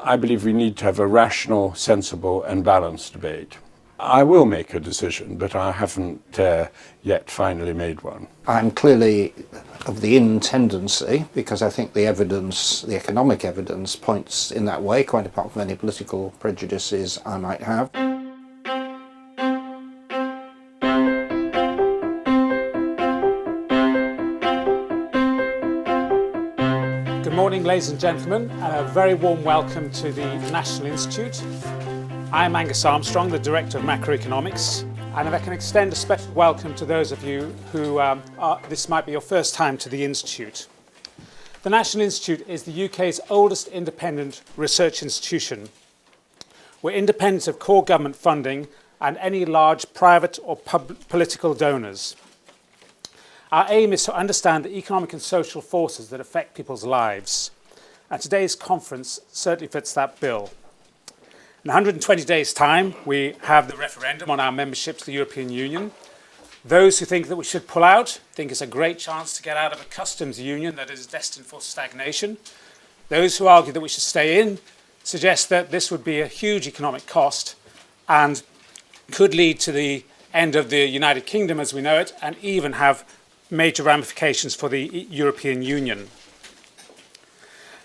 I believe we need to have a rational, sensible and balanced debate. I will make a decision, but I haven't yet finally made one. I'm clearly of the in tendency, because I think the evidence, the economic evidence, points in that way, quite apart from any political prejudices I might have. Good morning, ladies and gentlemen, and a very warm welcome to the National Institute. I'm Angus Armstrong, the Director of Macroeconomics, and if I can extend a special welcome to those of you who this might be your first time to the Institute. The National Institute is the UK's oldest independent research institution. We're independent of core government funding and any large private or political donors. Our aim is to understand the economic and social forces that affect people's lives, and today's conference certainly fits that bill. In 120 days' time, we have the referendum on our membership to the European Union. Those who think that we should pull out think it's a great chance to get out of a customs union that is destined for stagnation. Those who argue that we should stay in suggest that this would be a huge economic cost and could lead to the end of the United Kingdom as we know it, and even have major ramifications for the European Union.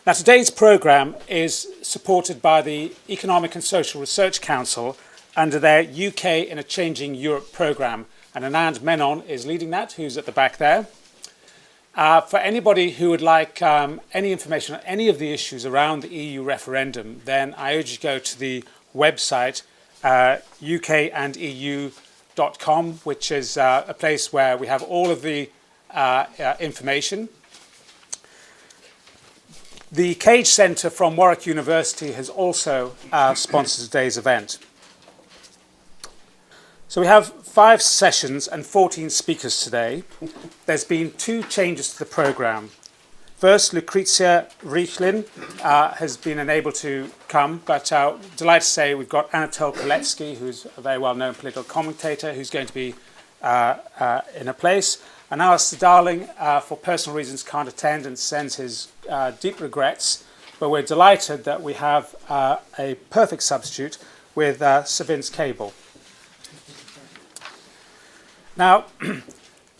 Now, today's programme is supported by the Economic and Social Research Council under their UK in a Changing Europe programme, and Anand Menon is leading that, who's at the back there. For anybody who would like any information on any of the issues around the EU referendum, then I urge you to go to the website ukandeu.com, which is a place where we have all of the information. The Cage Centre from Warwick University has also sponsored today's event. So we have 5 sessions and 14 speakers today. There's been 2 changes to the programme. First, Lucrezia Riechlin has been unable to come, but delighted to say we've got Anatol Koletsky, who's a very well-known political commentator, who's going to be in a place. And Alistair Darling, for personal reasons, can't attend and sends his deep regrets. But we're delighted that we have a perfect substitute with Sir Vince Cable. Now,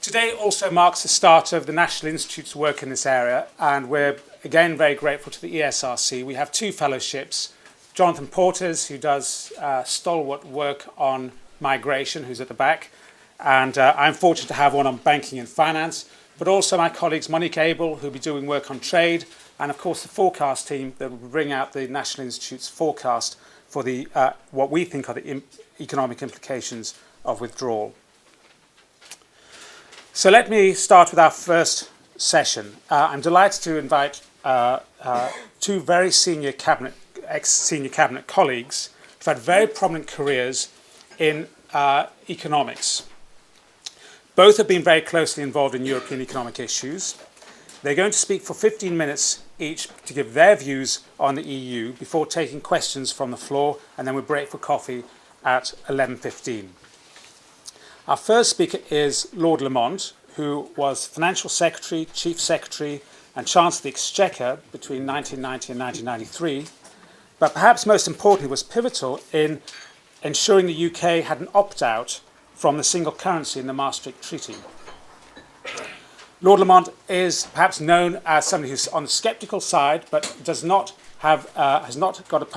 today also marks the start of the National Institute's work in this area, and we're again very grateful to the ESRC. We have 2 fellowships. Jonathan Porters, who does stalwart work on migration, who's at the back, and I'm fortunate to have one on banking and finance, but also my colleagues Monique Abel, who'll be doing work on trade, and of course the forecast team that will bring out the National Institute's forecast for the what we think are the economic implications of withdrawal. So let me start with our first session. I'm delighted to invite 2 very senior ex-senior cabinet colleagues who've had very prominent careers in economics. Both have been very closely involved in European economic issues. They're going to speak for 15 minutes each to give their views on the EU before taking questions from the floor, and then we'll break for coffee at 11:15. Our first speaker is Lord Lamont, who was Financial Secretary, Chief Secretary and Chancellor of the Exchequer between 1990 and 1993, but perhaps most importantly was pivotal in ensuring the UK had an opt-out from the single currency in the Maastricht Treaty. Lord Lamont is perhaps known as somebody who's on the sceptical side, but has not got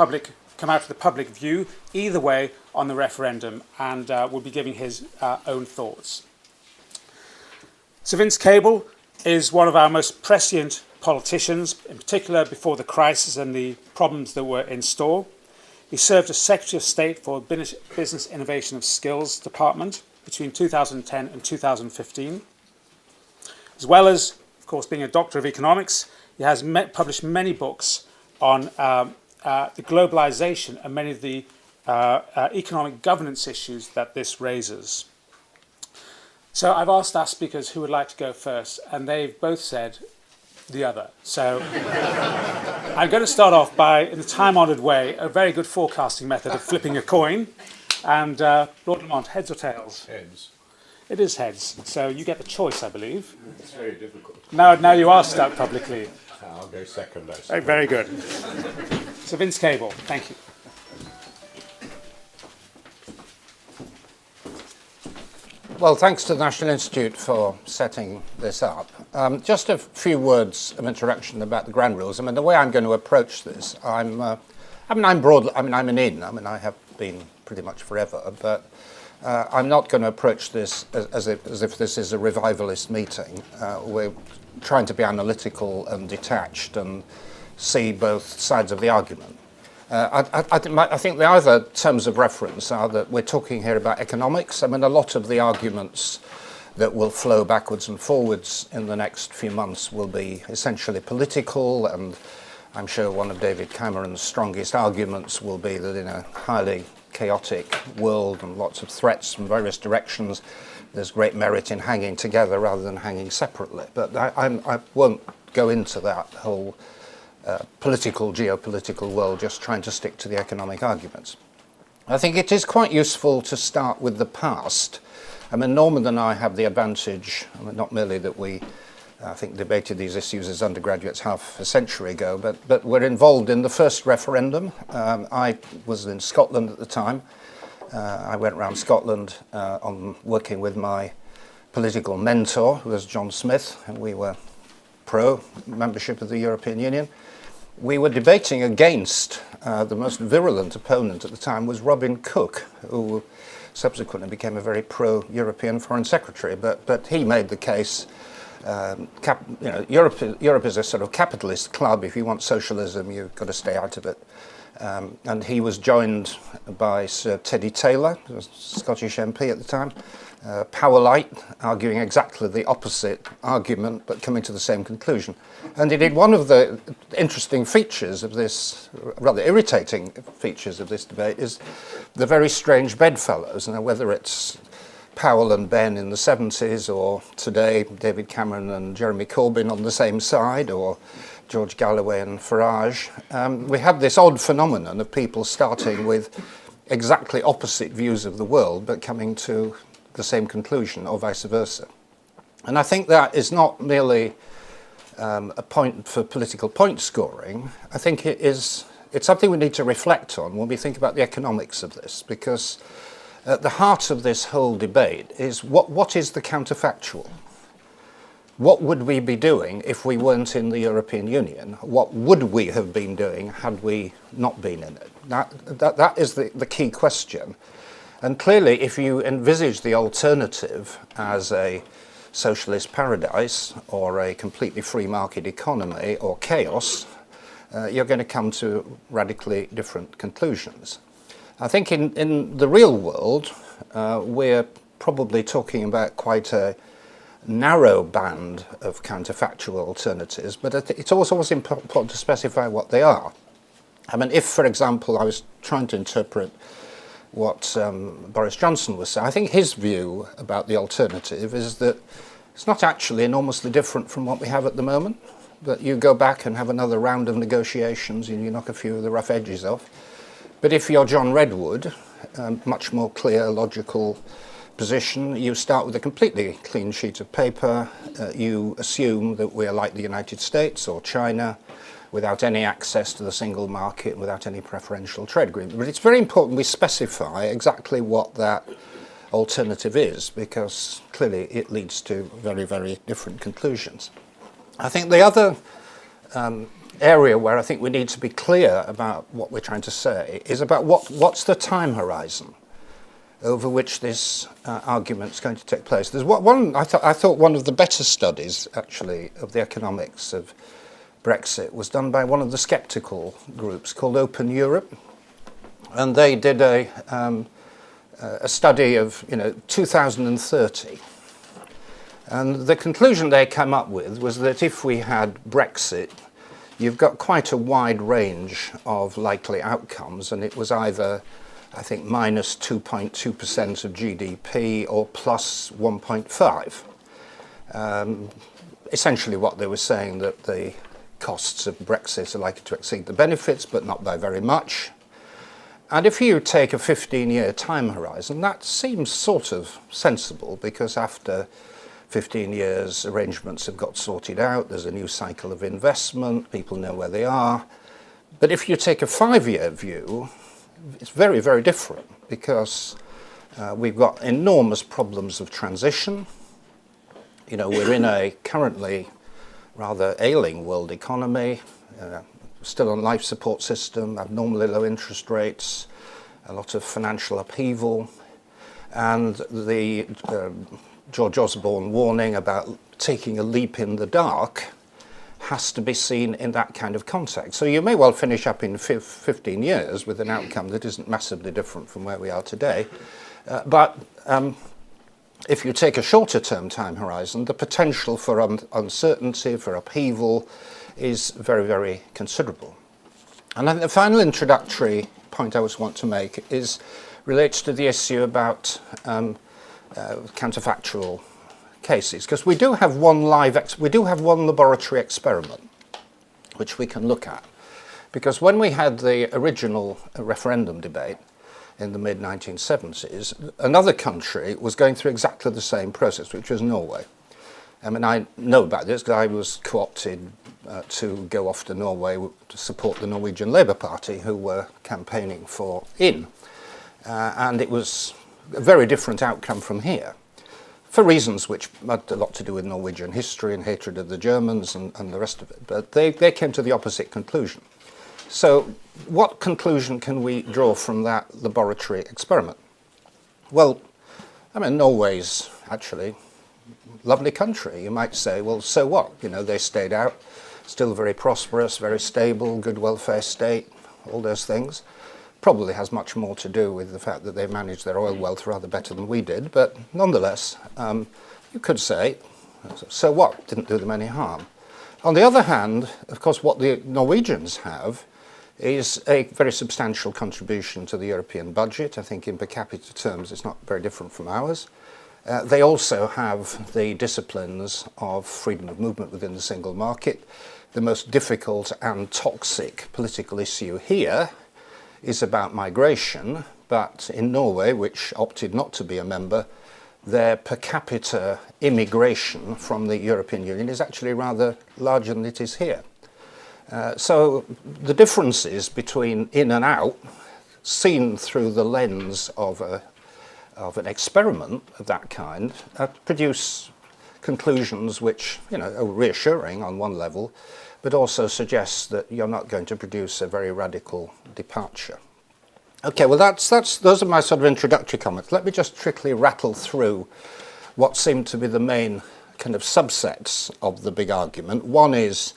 come out to the public view either way on the referendum, and will be giving his own thoughts. Sir Vince Cable is one of our most prescient politicians, in particular before the crisis and the problems that were in store. He served as Secretary of State for Business Innovation of Skills Department between 2010 and 2015. As well as, of course, being a Doctor of Economics, he has published many books on the globalisation and many of the economic governance issues that this raises. So I've asked our speakers who would like to go first, and they've both said the other. So I'm going to start off by, in the time-honoured way, a very good forecasting method of flipping a coin. And Lord Lamont, heads or tails? Heads. It is heads, so you get the choice, I believe. It's very difficult. Now you are stuck publicly. I'll go second, I suppose. Very good. Sir Vince Cable, thank you. Well, thanks to the National Institute for setting this up. Just a few words of introduction about the ground rules. I mean, the way I'm going to approach this, I'm an in. I have been pretty much forever, but I'm not going to approach this as if this is a revivalist meeting. We're trying to be analytical and detached and see both sides of the argument. I think the other terms of reference are that we're talking here about economics. I mean, a lot of the arguments that will flow backwards and forwards in the next few months will be essentially political, and I'm sure one of David Cameron's strongest arguments will be that in a highly chaotic world and lots of threats from various directions, there's great merit in hanging together rather than hanging separately. But I won't go into that whole geopolitical world, just trying to stick to the economic arguments. I think it is quite useful to start with the past. I mean, Norman and I have the advantage, not merely that we, I think, debated these issues as undergraduates half a century ago, but we're involved in the first referendum. I was in Scotland at the time. I went around Scotland on working with my political mentor, who was John Smith, and we were pro membership of the European Union. We were debating against the most virulent opponent at the time was Robin Cook, who subsequently became a very pro-European foreign secretary. But he made the case, Europe is a sort of capitalist club. If you want socialism, you've got to stay out of it. And he was joined by Sir Teddy Taylor, who was Scottish MP at the time, Powerlight, arguing exactly the opposite argument, but coming to the same conclusion. And indeed, one of the interesting features of this, rather irritating features of this debate, is the very strange bedfellows. Now, whether it's Powell and Ben in the 70s, or today David Cameron and Jeremy Corbyn on the same side, or George Galloway and Farage, we have this odd phenomenon of people starting with exactly opposite views of the world, but coming to the same conclusion, or vice versa. And I think that is not merely a point for political point scoring. I think it's something we need to reflect on when we think about the economics of this, because at the heart of this whole debate is what is the counterfactual? What would we be doing if we weren't in the European Union? What would we have been doing had we not been in it? That is the key question. And clearly, if you envisage the alternative as a socialist paradise or a completely free market economy or chaos, you're going to come to radically different conclusions. I think in the real world, we're probably talking about quite a narrow band of counterfactual alternatives, but it's always important to specify what they are. I mean, if, for example, I was trying to interpret what Boris Johnson was saying, I think his view about the alternative is that it's not actually enormously different from what we have at the moment, that you go back and have another round of negotiations and you knock a few of the rough edges off. But if you're John Redwood, much more clear, logical position, you start with a completely clean sheet of paper. You assume that we're like the United States or China, without any access to the single market, without any preferential trade agreement. But it's very important we specify exactly what that alternative is, because clearly it leads to very, very different conclusions. I think the other area where I think we need to be clear about what we're trying to say is about what's the time horizon over which this argument is going to take place. There's one I thought one of the better studies, actually, of the economics of Brexit was done by one of the skeptical groups called Open Europe, and they did a study of 2030, and the conclusion they came up with was that if we had Brexit, you've got quite a wide range of likely outcomes, and it was either, I think, minus 2.2% of GDP or plus 1.5. Essentially what they were saying, that the costs of Brexit are likely to exceed the benefits, but not by very much. And if you take a 15-year time horizon, that seems sort of sensible, because after 15 years, arrangements have got sorted out, there's a new cycle of investment, people know where they are. But if you take a 5-year view, it's very, very different, because we've got enormous problems of transition. You know, we're in a currently rather ailing world economy, still on life support system, abnormally low interest rates, a lot of financial upheaval, and the George Osborne warning about taking a leap in the dark has to be seen in that kind of context. So you may well finish up in 15 years with an outcome that isn't massively different from where we are today. But if you take a shorter term time horizon, the potential for uncertainty, for upheaval, is very, very considerable. And then the final introductory point I always want to make relates to the issue about counterfactual cases, because we do have one laboratory experiment which we can look at, because when we had the original referendum debate in the mid-1970s, another country was going through exactly the same process, which was Norway. I mean, I know about this because I was co-opted to go off to Norway to support the Norwegian Labour Party, who were campaigning for in, and it was a very different outcome from here, for reasons which had a lot to do with Norwegian history and hatred of the Germans and the rest of it. But they came to the opposite conclusion. So what conclusion can we draw from that laboratory experiment? Well, I mean, Norway's actually a lovely country. You might say, well, so what? You know, they stayed out, still very prosperous, very stable, good welfare state, all those things. Probably has much more to do with the fact that they managed their oil wealth rather better than we did, but nonetheless, you could say, so what? Didn't do them any harm. On the other hand, of course, what the Norwegians have is a very substantial contribution to the European budget. I think in per capita terms it's not very different from ours. They also have the disciplines of freedom of movement within the single market. The most difficult and toxic political issue here is about migration, but in Norway, which opted not to be a member, their per capita immigration from the European Union is actually rather larger than it is here. So the differences between in and out, seen through the lens of an experiment of that kind, produce conclusions which, you know, are reassuring on one level, but also suggests that you're not going to produce a very radical departure. Okay, well those are my sort of introductory comments. Let me just quickly rattle through what seem to be the main kind of subsets of the big argument. One is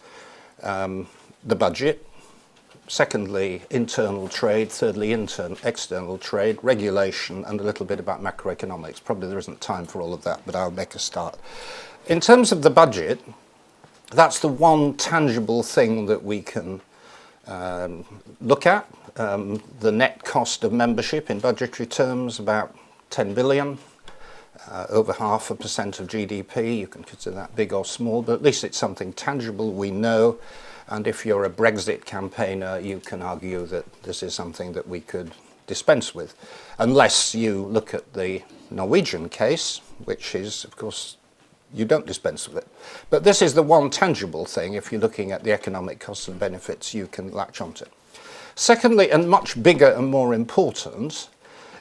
the budget. Secondly, internal trade. Thirdly, external trade, regulation, and a little bit about macroeconomics. Probably there isn't time for all of that, but I'll make a start. In terms of the budget, that's the one tangible thing that we can look at. The net cost of membership in budgetary terms, about 10 billion, over 0.5% of GDP. You can consider that big or small, but at least it's something tangible we know. And if you're a Brexit campaigner, you can argue that this is something that we could dispense with, unless you look at the Norwegian case, which is, of course, you don't dispense with it. But this is the one tangible thing, if you're looking at the economic costs and benefits, you can latch onto. Secondly, and much bigger and more important,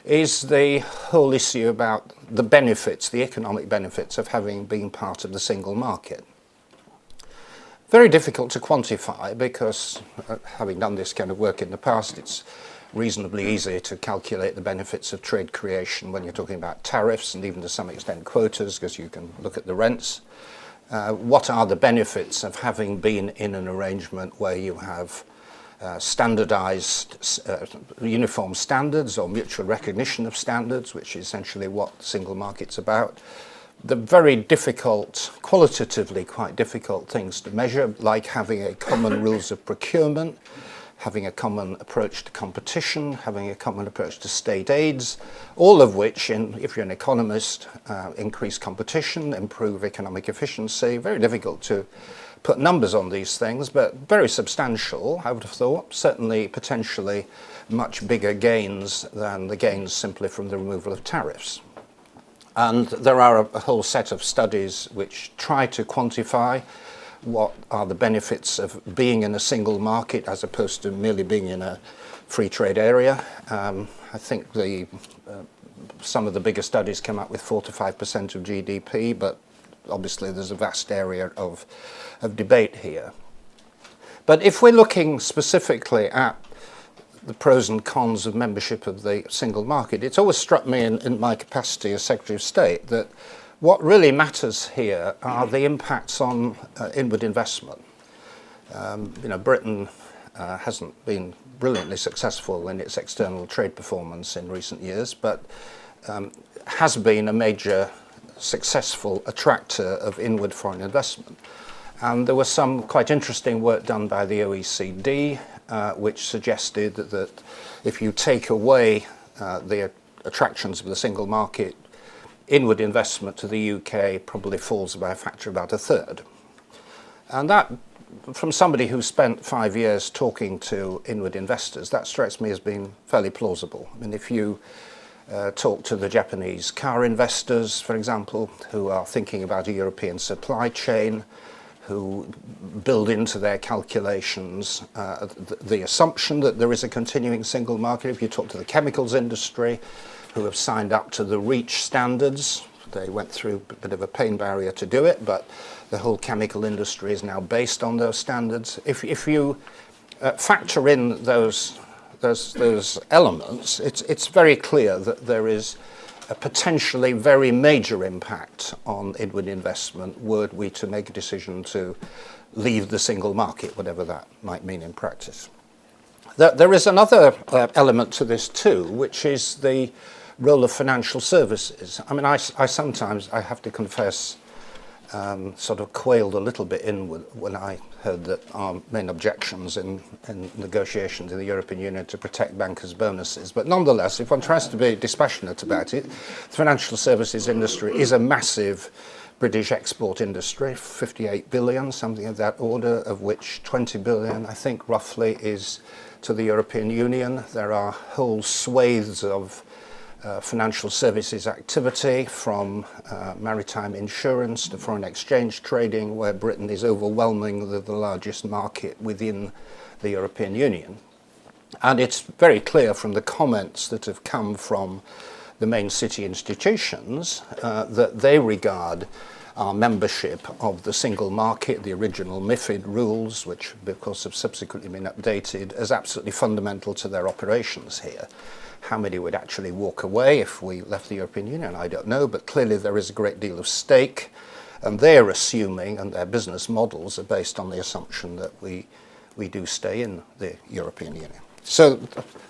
is the whole issue about the benefits, the economic benefits of having been part of the single market. Very difficult to quantify because, having done this kind of work in the past, it's reasonably easy to calculate the benefits of trade creation when you're talking about tariffs and even to some extent quotas, because you can look at the rents. What are the benefits of having been in an arrangement where you have standardized uniform standards or mutual recognition of standards, which is essentially what the single market's about? The very difficult, qualitatively quite difficult things to measure, like having a common rules of procurement, having a common approach to competition, having a common approach to state aids, all of which, if you're an economist, increase competition, improve economic efficiency. Very difficult to put numbers on these things, but very substantial, I would have thought. Certainly, potentially, much bigger gains than the gains simply from the removal of tariffs. And there are a whole set of studies which try to quantify what are the benefits of being in a single market as opposed to merely being in a free trade area. I think some of the bigger studies come up with 4 to 5% of GDP, but obviously there's a vast area of debate here. But if we're looking specifically at the pros and cons of membership of the single market, it's always struck me in my capacity as Secretary of State that what really matters here are the impacts on inward investment. Britain hasn't been brilliantly successful in its external trade performance in recent years, but has been a major successful attractor of inward foreign investment. And there was some quite interesting work done by the OECD, which suggested that if you take away the attractions of the single market, inward investment to the UK probably falls by a factor of about a third. And that, from somebody who spent 5 years talking to inward investors, that strikes me as being fairly plausible. I mean, if you talk to the Japanese car investors, for example, who are thinking about a European supply chain, who build into their calculations the assumption that there is a continuing single market. If you talk to the chemicals industry, who have signed up to the REACH standards, they went through a bit of a pain barrier to do it, but the whole chemical industry is now based on those standards. If you factor in those elements, it's very clear that there is a potentially very major impact on inward investment were we to make a decision to leave the single market, whatever that might mean in practice. There is another element to this too, which is the role of financial services. I mean, I sometimes, I have to confess, sort of quailed a little bit when I heard that our main objections in negotiations in the European Union to protect bankers' bonuses. But nonetheless, if one tries to be dispassionate about it, the financial services industry is a massive British export industry, 58 billion, something of that order, of which 20 billion, I think, roughly is to the European Union. There are whole swathes of financial services activity, from maritime insurance to foreign exchange trading, where Britain is overwhelmingly the largest market within the European Union. And it's very clear from the comments that have come from the main city institutions that they regard our membership of the single market, the original MiFID rules, which of course have subsequently been updated, as absolutely fundamental to their operations here. How many would actually walk away if we left the European Union? I don't know, but clearly there is a great deal of stake, and they're assuming, and their business models are based on the assumption that we do stay in the European Union. So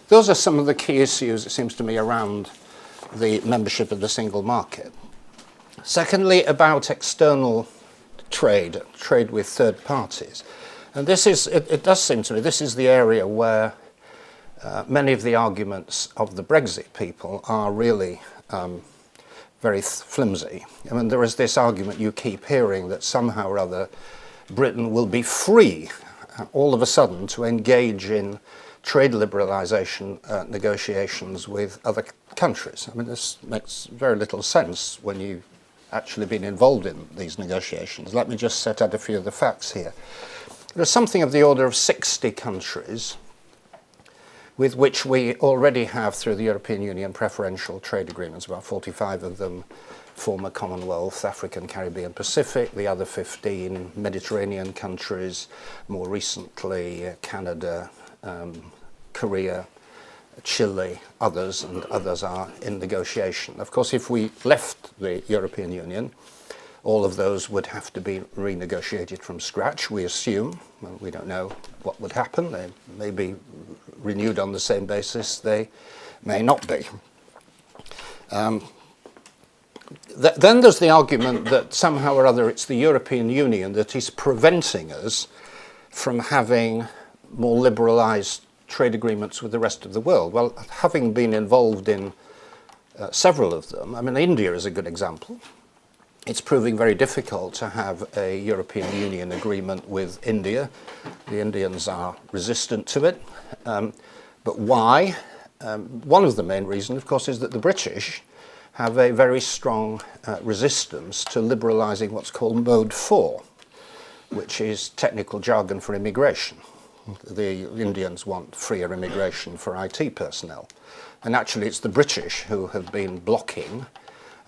those are some of the key issues, it seems to me, around the membership of the single market. Secondly, about external trade with third parties. And this is, it does seem to me, this is the area where many of the arguments of the Brexit people are really very flimsy. I mean, there is this argument you keep hearing that somehow or other Britain will be free all of a sudden to engage in trade liberalisation negotiations with other countries. I mean, this makes very little sense when you've actually been involved in these negotiations. Let me just set out a few of the facts here. There's something of the order of 60 countries with which we already have, through the European Union, preferential trade agreements. About 45 of them former Commonwealth, African, Caribbean, Pacific, the other 15 Mediterranean countries, more recently Canada, Korea, Chile, others, and others are in negotiation. Of course, if we left the European Union, all of those would have to be renegotiated from scratch, we assume. Well, we don't know what would happen. They may be renewed on the same basis. They may not be. Then there's the argument that somehow or other it's the European Union that is preventing us from having more liberalised trade agreements with the rest of the world. Well, having been involved in several of them, I mean, India is a good example. It's proving very difficult to have a European Union agreement with India. The Indians are resistant to it. But why? One of the main reasons, of course, is that the British have a very strong resistance to liberalising what's called Mode 4. which is technical jargon for immigration. The Indians want freer immigration for IT personnel. And actually it's the British who have been blocking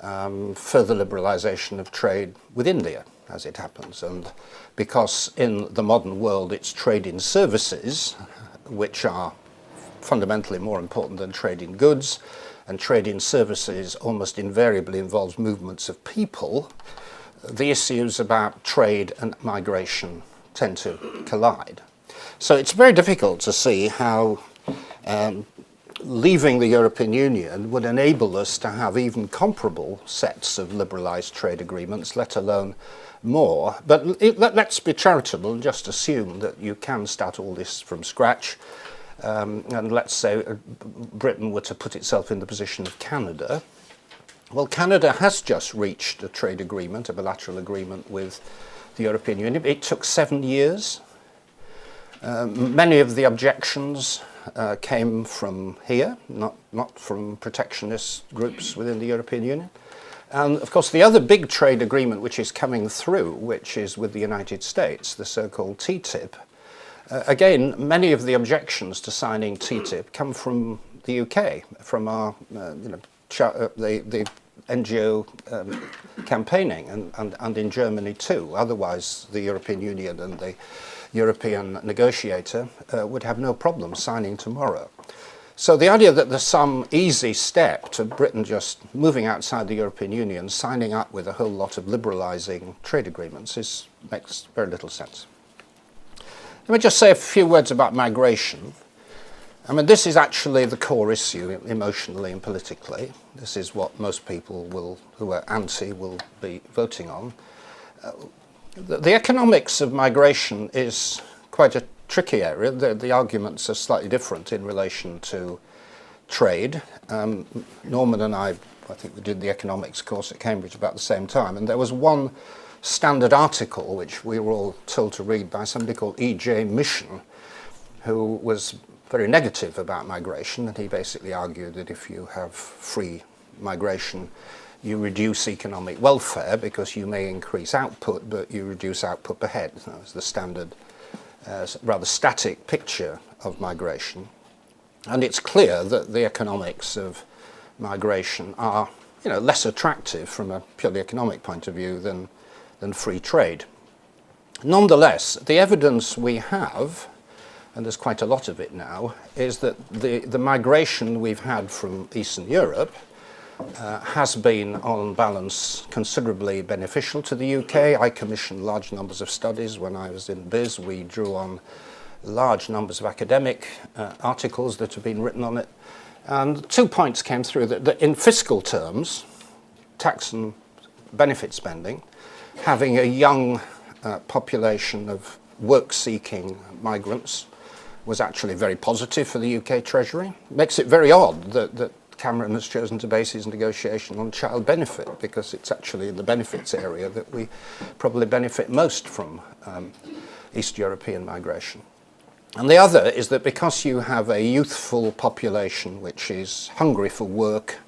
further liberalisation of trade with India, as it happens. And because in the modern world it's trade in services, which are fundamentally more important than trade in goods, and trade in services almost invariably involves movements of people, the issues about trade and migration tend to collide. So it's very difficult to see how leaving the European Union would enable us to have even comparable sets of liberalised trade agreements, let alone more. But let's be charitable and just assume that you can start all this from scratch. And let's say Britain were to put itself in the position of Canada. Well, Canada has just reached a trade agreement, a bilateral agreement with the European Union. It took 7 years. Many of the objections came from here, not from protectionist groups within the European Union. And of course the other big trade agreement which is coming through, which is with the United States, the so-called TTIP. Again, many of the objections to signing TTIP come from the UK, from our the NGO campaigning, and in Germany too. Otherwise the European Union and the European negotiator would have no problem signing tomorrow. So the idea that there's some easy step to Britain just moving outside the European Union, signing up with a whole lot of liberalising trade agreements makes very little sense. Let me just say a few words about migration. I mean, this is actually the core issue emotionally and politically. This is what most people who are anti will be voting on. The economics of migration is quite a tricky area. The arguments are slightly different in relation to trade. Norman and I think we did the economics course at Cambridge about the same time, and there was one standard article which we were all told to read by somebody called E.J. Mission, who was very negative about migration, and he basically argued that if you have free migration, you reduce economic welfare because you may increase output, but you reduce output per head. That was the standard, rather static picture of migration. And it's clear that the economics of migration are, less attractive from a purely economic point of view than free trade. Nonetheless, the evidence we have, and there's quite a lot of it now, is that the migration we've had from Eastern Europe has been, on balance, considerably beneficial to the UK. I commissioned large numbers of studies when I was in Biz. We drew on large numbers of academic articles that have been written on it. And 2 points came through that in fiscal terms, tax and benefit spending, having a young population of work-seeking migrants was actually very positive for the UK Treasury. It makes it very odd that Cameron has chosen to base his negotiation on child benefit, because it's actually in the benefits area that we probably benefit most from East European migration. And the other is that because you have a youthful population which is hungry for work,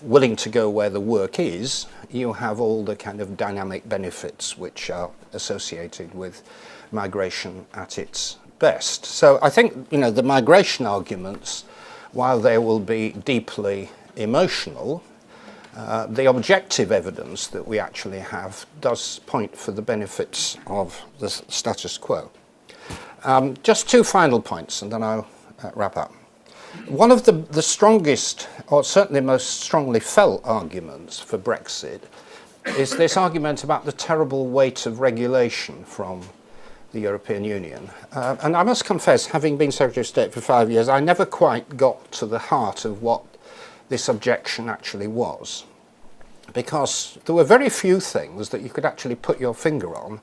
willing to go where the work is, you have all the kind of dynamic benefits which are associated with migration at its best. So I think, the migration arguments, while they will be deeply emotional, the objective evidence that we actually have does point for the benefits of the status quo. Just 2 final points and then I'll wrap up. One of the strongest, or certainly most strongly felt arguments for Brexit is this argument about the terrible weight of regulation from the European Union. And I must confess, having been Secretary of State for 5 years, I never quite got to the heart of what this objection actually was. Because there were very few things that you could actually put your finger on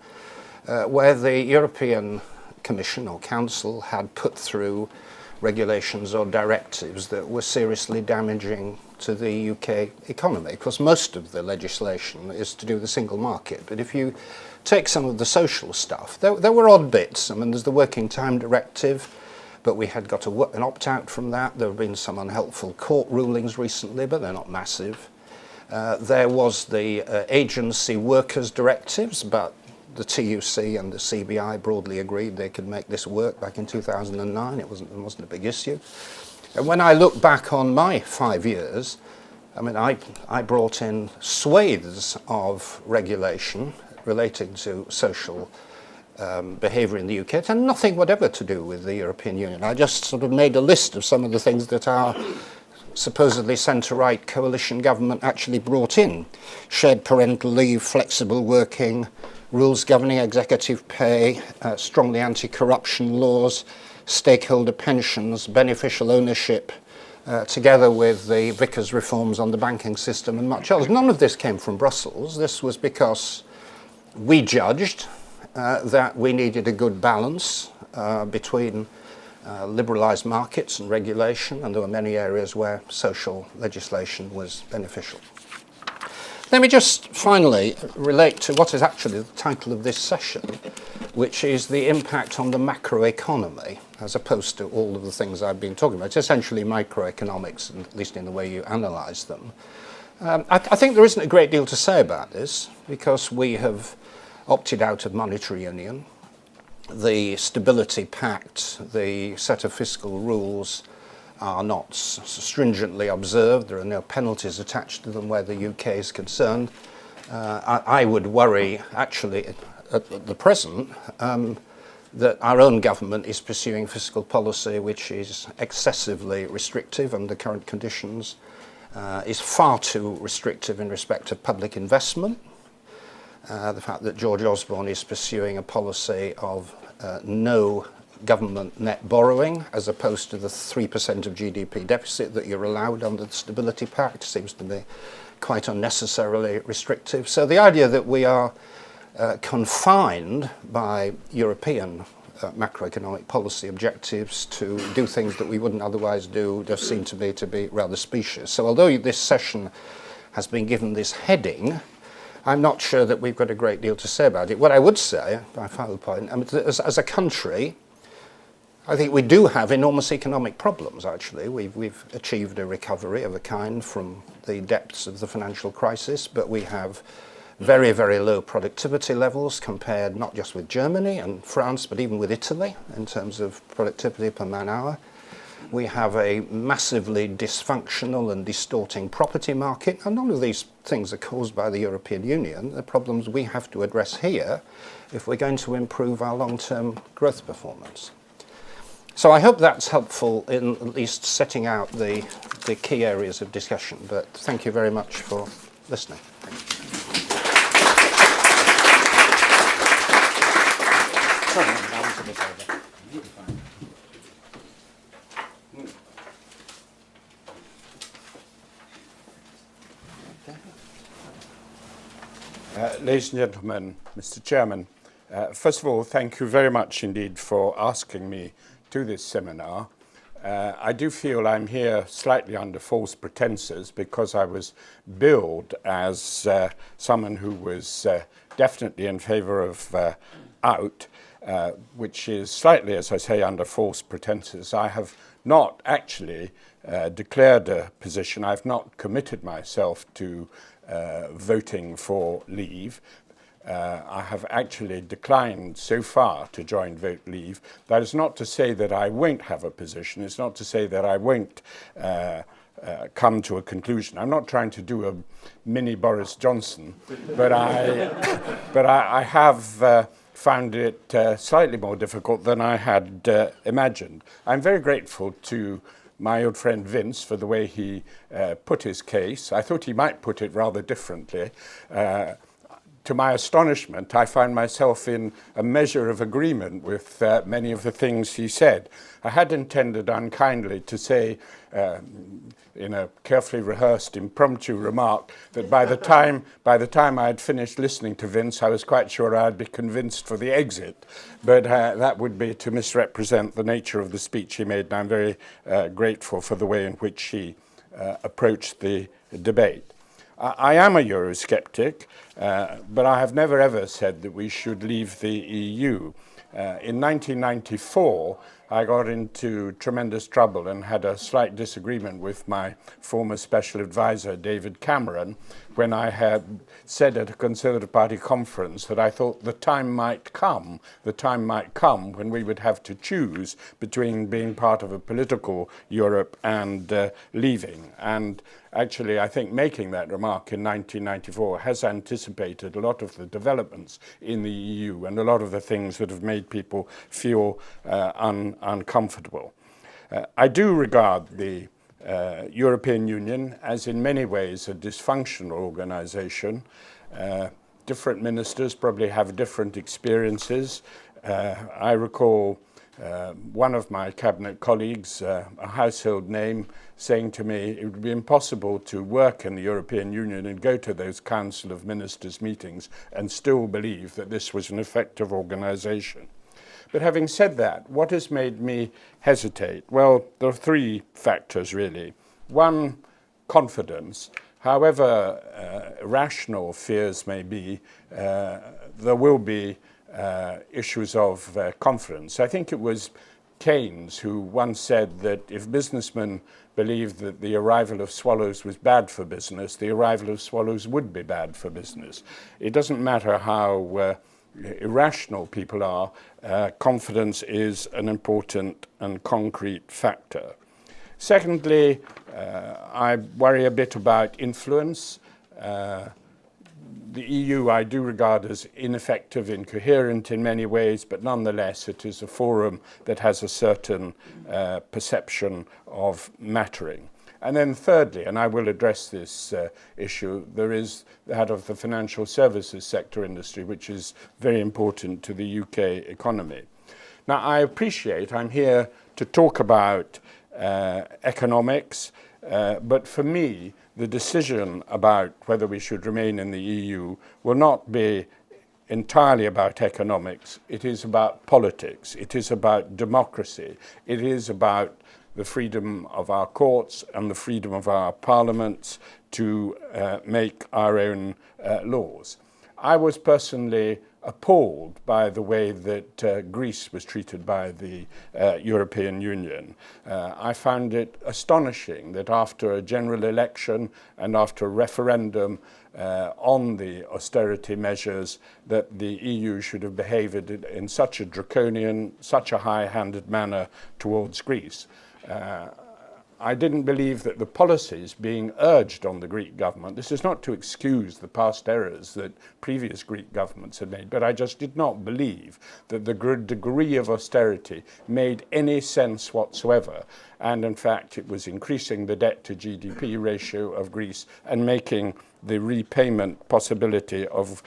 where the European Commission or Council had put through regulations or directives that were seriously damaging to the UK economy. Of course, most of the legislation is to do with the single market, but if you take some of the social stuff, there were odd bits. I mean, there's the Working Time Directive, but we had got an opt-out from that. There have been some unhelpful court rulings recently, but they're not massive. There was the agency workers directives, but the TUC and the CBI broadly agreed they could make this work back in 2009. It wasn't a big issue. And when I look back on my 5 years, I mean, I brought in swathes of regulation relating to social behaviour in the UK. It had nothing whatever to do with the European Union. I just sort of made a list of some of the things that our supposedly centre-right coalition government actually brought in. Shared parental leave, flexible working, rules governing executive pay, strongly anti-corruption laws, stakeholder pensions, beneficial ownership, together with the Vickers reforms on the banking system and much else. None of this came from Brussels. This was because we judged that we needed a good balance between liberalised markets and regulation, and there were many areas where social legislation was beneficial. Let me just finally relate to what is actually the title of this session, which is the impact on the macroeconomy, as opposed to all of the things I've been talking about. It's essentially microeconomics, at least in the way you analyse them. I think there isn't a great deal to say about this, because we have opted out of monetary union. The Stability Pact, the set of fiscal rules, are not stringently observed. There are no penalties attached to them where the UK is concerned. I would worry, actually, at the present, that our own government is pursuing fiscal policy which is excessively restrictive under current conditions, is far too restrictive in respect of public investment. The fact that George Osborne is pursuing a policy of no government net borrowing, as opposed to the 3% of GDP deficit that you're allowed under the Stability Pact, seems to be quite unnecessarily restrictive. So the idea that we are confined by European macroeconomic policy objectives to do things that we wouldn't otherwise do does seem to me to be rather specious. So although this session has been given this heading, I'm not sure that we've got a great deal to say about it. What I would say, my final point, I mean, as a country, I think we do have enormous economic problems, actually. We've achieved a recovery of a kind from the depths of the financial crisis, but we have very, very low productivity levels compared not just with Germany and France, but even with Italy in terms of productivity per man hour. We have a massively dysfunctional and distorting property market, and none of these things are caused by the European Union. The problems we have to address here if we're going to improve our long-term growth performance. So I hope that's helpful in at least setting out the key areas of discussion, but thank you very much for listening. Ladies and gentlemen, Mr. Chairman, first of all, thank you very much indeed for asking me to this seminar. I do feel I'm here slightly under false pretenses because I was billed as someone who was definitely in favour of out, which is slightly, as I say, under false pretenses. I have not actually declared a position. I've not committed myself to voting for leave. I have actually declined so far to join Vote Leave. That is not to say that I won't have a position. It's not to say that I won't come to a conclusion. I'm not trying to do a mini Boris Johnson, but I have found it slightly more difficult than I had imagined. I'm very grateful to my old friend Vince for the way he put his case. I thought he might put it rather differently. To my astonishment, I find myself in a measure of agreement with many of the things he said. I had intended unkindly to say, in a carefully rehearsed impromptu remark, that by the time I had finished listening to Vince, I was quite sure I'd be convinced for the exit. But that would be to misrepresent the nature of the speech he made, and I'm very grateful for the way in which he approached the debate. I am a Eurosceptic, but I have never ever said that we should leave the EU. In 1994, I got into tremendous trouble and had a slight disagreement with my former special advisor, David Cameron, when I had said at a Conservative Party conference that I thought the time might come when we would have to choose between being part of a political Europe and leaving. And actually, I think making that remark in 1994 has anticipated a lot of the developments in the EU and a lot of the things that have made people feel uncomfortable. I do regard the European Union as in many ways a dysfunctional organization. Different ministers probably have different experiences. I recall one of my cabinet colleagues, a household name, saying to me it would be impossible to work in the European Union and go to those Council of Ministers meetings and still believe that this was an effective organization. But having said that, what has made me hesitate? Well, there are three factors really. One, confidence. However rational fears may be, there will be issues of confidence. I think it was Keynes who once said that if businessmen believed that the arrival of swallows was bad for business, the arrival of swallows would be bad for business. It doesn't matter how irrational people are, confidence is an important and concrete factor. Secondly, I worry a bit about influence. The EU I do regard as ineffective, incoherent in many ways, but nonetheless it is a forum that has a certain perception of mattering. And then thirdly, and I will address this issue, there is that of the financial services sector industry, which is very important to the UK economy. Now, I appreciate I'm here to talk about economics, but for me, the decision about whether we should remain in the EU will not be entirely about economics. It is about politics. It is about democracy. It is about the freedom of our courts and the freedom of our parliaments to make our own laws. I was personally appalled by the way that Greece was treated by the European Union. I found it astonishing that after a general election and after a referendum on the austerity measures that the EU should have behaved in such a draconian, such a high-handed manner towards Greece. I didn't believe that the policies being urged on the Greek government, this is not to excuse the past errors that previous Greek governments had made, but I just did not believe that the degree of austerity made any sense whatsoever. And in fact, it was increasing the debt to GDP ratio of Greece and making the repayment possibility of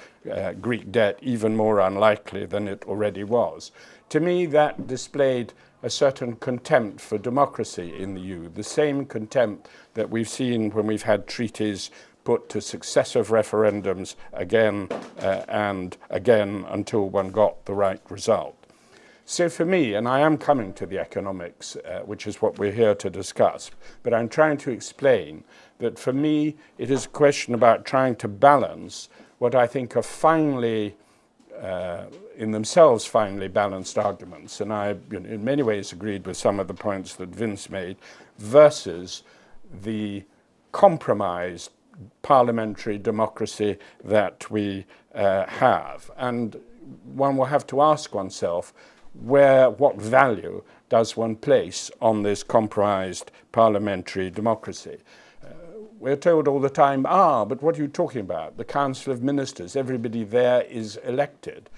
Greek debt even more unlikely than it already was. To me, that displayed a certain contempt for democracy in the EU, the same contempt that we've seen when we've had treaties put to successive referendums again and again until one got the right result. So for me, and I am coming to the economics, which is what we're here to discuss, but I'm trying to explain that for me, it is a question about trying to balance what I think are finely in themselves finely balanced arguments, and I in many ways agreed with some of the points that Vince made, versus the compromised parliamentary democracy that we have. And one will have to ask oneself, what value does one place on this compromised parliamentary democracy? We're told all the time, but what are you talking about? The Council of Ministers, everybody there is elected.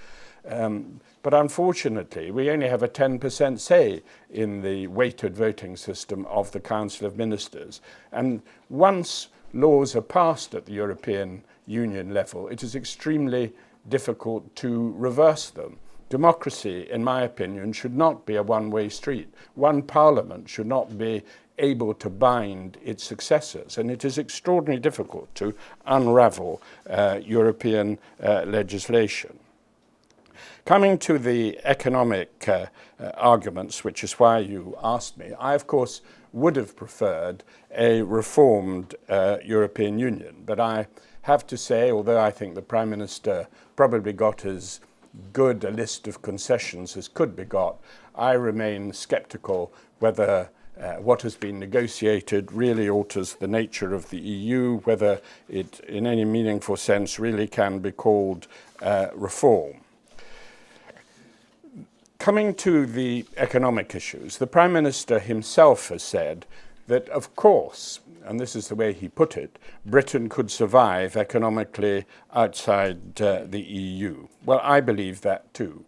But unfortunately, we only have a 10% say in the weighted voting system of the Council of Ministers. And once laws are passed at the European Union level, it is extremely difficult to reverse them. Democracy, in my opinion, should not be a one-way street. One parliament should not be able to bind its successors, and it is extraordinarily difficult to unravel European legislation. Coming to the economic arguments, which is why you asked me, I of course would have preferred a reformed European Union, but I have to say, although I think the Prime Minister probably got as good a list of concessions as could be got, I remain sceptical whether what has been negotiated really alters the nature of the EU, whether it in any meaningful sense really can be called reform. Coming to the economic issues, the Prime Minister himself has said that, of course, and this is the way he put it, Britain could survive economically outside the EU. Well, I believe that too.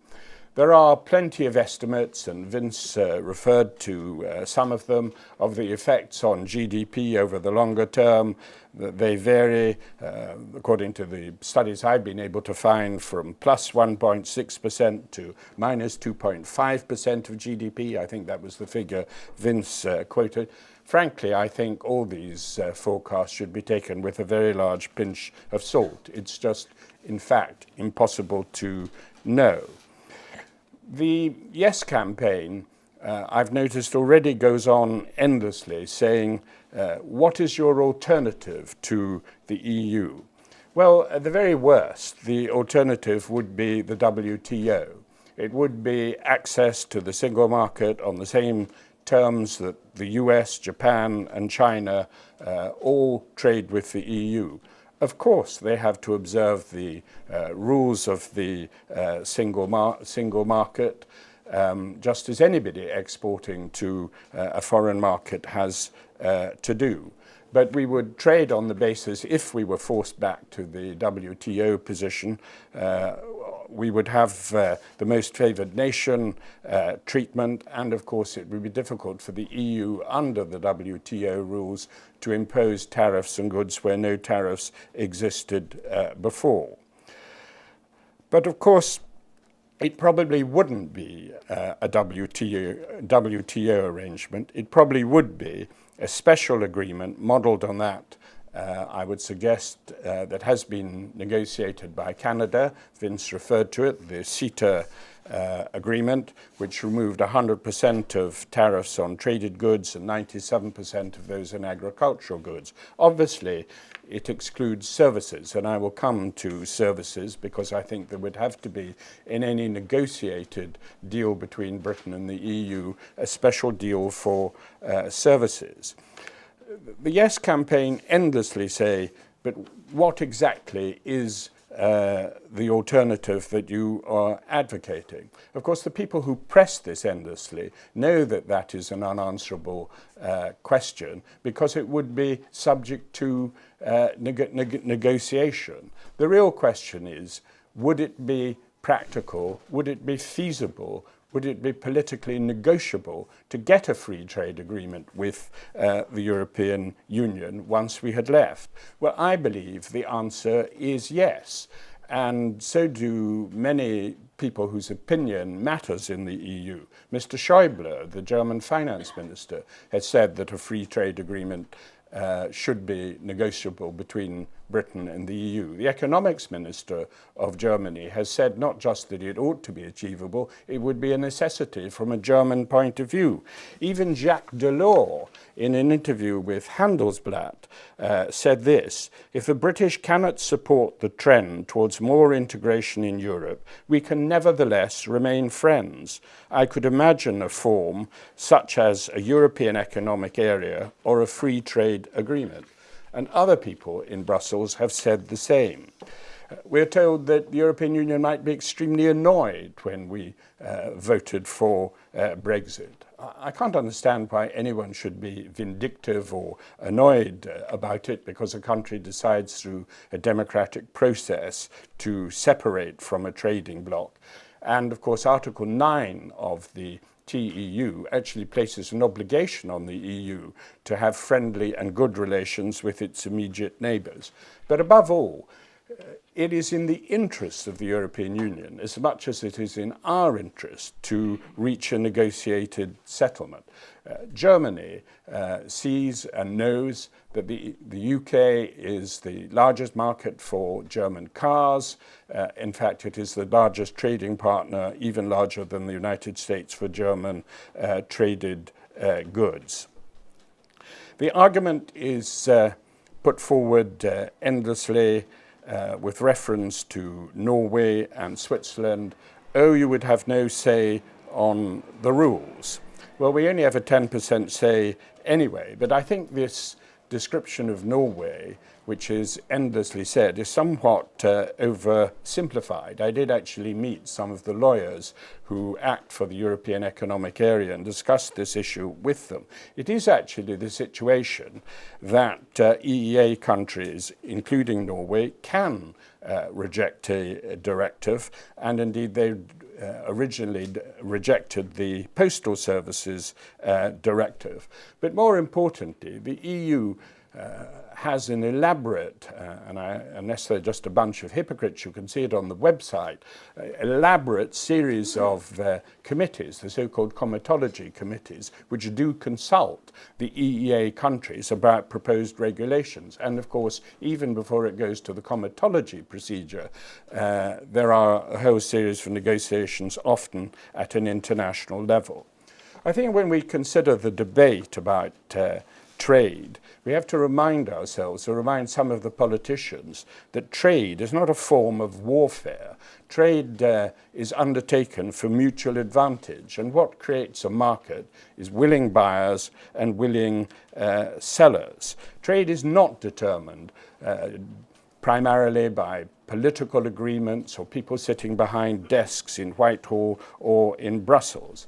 There are plenty of estimates, and Vince referred to some of them, of the effects on GDP over the longer term. They vary, according to the studies I've been able to find, from plus 1.6% to minus 2.5% of GDP. I think that was the figure Vince quoted. Frankly, I think all these forecasts should be taken with a very large pinch of salt. It's just, in fact, impossible to know. The Yes campaign, I've noticed, already goes on endlessly saying, what is your alternative to the EU? Well, at the very worst, the alternative would be the WTO. It would be access to the single market on the same terms that the US, Japan, and China all trade with the EU. Of course, they have to observe the rules of the single market, just as anybody exporting to a foreign market has to do. But we would trade on the basis, if we were forced back to the WTO position, we would have the most favoured nation treatment, and of course it would be difficult for the EU under the WTO rules to impose tariffs on goods where no tariffs existed before. But of course, it probably wouldn't be a WTO arrangement. It probably would be a special agreement modelled on that, I would suggest, that has been negotiated by Canada. Vince referred to it, the CETA agreement, which removed 100% of tariffs on traded goods and 97% of those on agricultural goods. Obviously, it excludes services, and I will come to services because I think there would have to be, in any negotiated deal between Britain and the EU, a special deal for services. The Yes campaign endlessly say, but what exactly is the alternative that you are advocating? Of course, the people who press this endlessly know that that is an unanswerable question because it would be subject to negotiation. The real question is, would it be practical, would it be feasible, would it be politically negotiable to get a free trade agreement with the European Union once we had left? Well, I believe the answer is yes. And so do many people whose opinion matters in the EU. Mr. Schäuble, the German finance minister, has said that a free trade agreement should be negotiable between Britain and the EU. The economics minister of Germany has said not just that it ought to be achievable, it would be a necessity from a German point of view. Even Jacques Delors, in an interview with Handelsblatt, said this: if the British cannot support the trend towards more integration in Europe, we can nevertheless remain friends. I could imagine a form such as a European Economic Area or a free trade agreement. And other people in Brussels have said the same. We're told that the European Union might be extremely annoyed when we voted for Brexit. I can't understand why anyone should be vindictive or annoyed about it because a country decides through a democratic process to separate from a trading bloc. And of course, Article 9 of the TEU actually places an obligation on the EU to have friendly and good relations with its immediate neighbours. But above all, it is in the interest of the European Union, as much as it is in our interest, to reach a negotiated settlement. Germany sees and knows that the UK is the largest market for German cars. In fact, it is the largest trading partner, even larger than the United States, for German traded goods. The argument is put forward endlessly with reference to Norway and Switzerland, oh, you would have no say on the rules. Well, we only have a 10% say anyway, but I think this description of Norway, which is endlessly said, is somewhat oversimplified. I did actually meet some of the lawyers who act for the European Economic Area and discuss this issue with them. It is actually the situation that EEA countries, including Norway, can reject a directive, and indeed they originally rejected the Postal Services directive. But more importantly, the EU has an elaborate, unless they're just a bunch of hypocrites, you can see it on the website, elaborate series of committees, the so-called comitology committees, which do consult the EEA countries about proposed regulations. And of course, even before it goes to the comitology procedure, there are a whole series of negotiations, often at an international level. I think when we consider the debate about trade, we have to remind ourselves, or remind some of the politicians, that trade is not a form of warfare. Trade is undertaken for mutual advantage, and what creates a market is willing buyers and willing sellers. Trade is not determined primarily by political agreements or people sitting behind desks in Whitehall or in Brussels.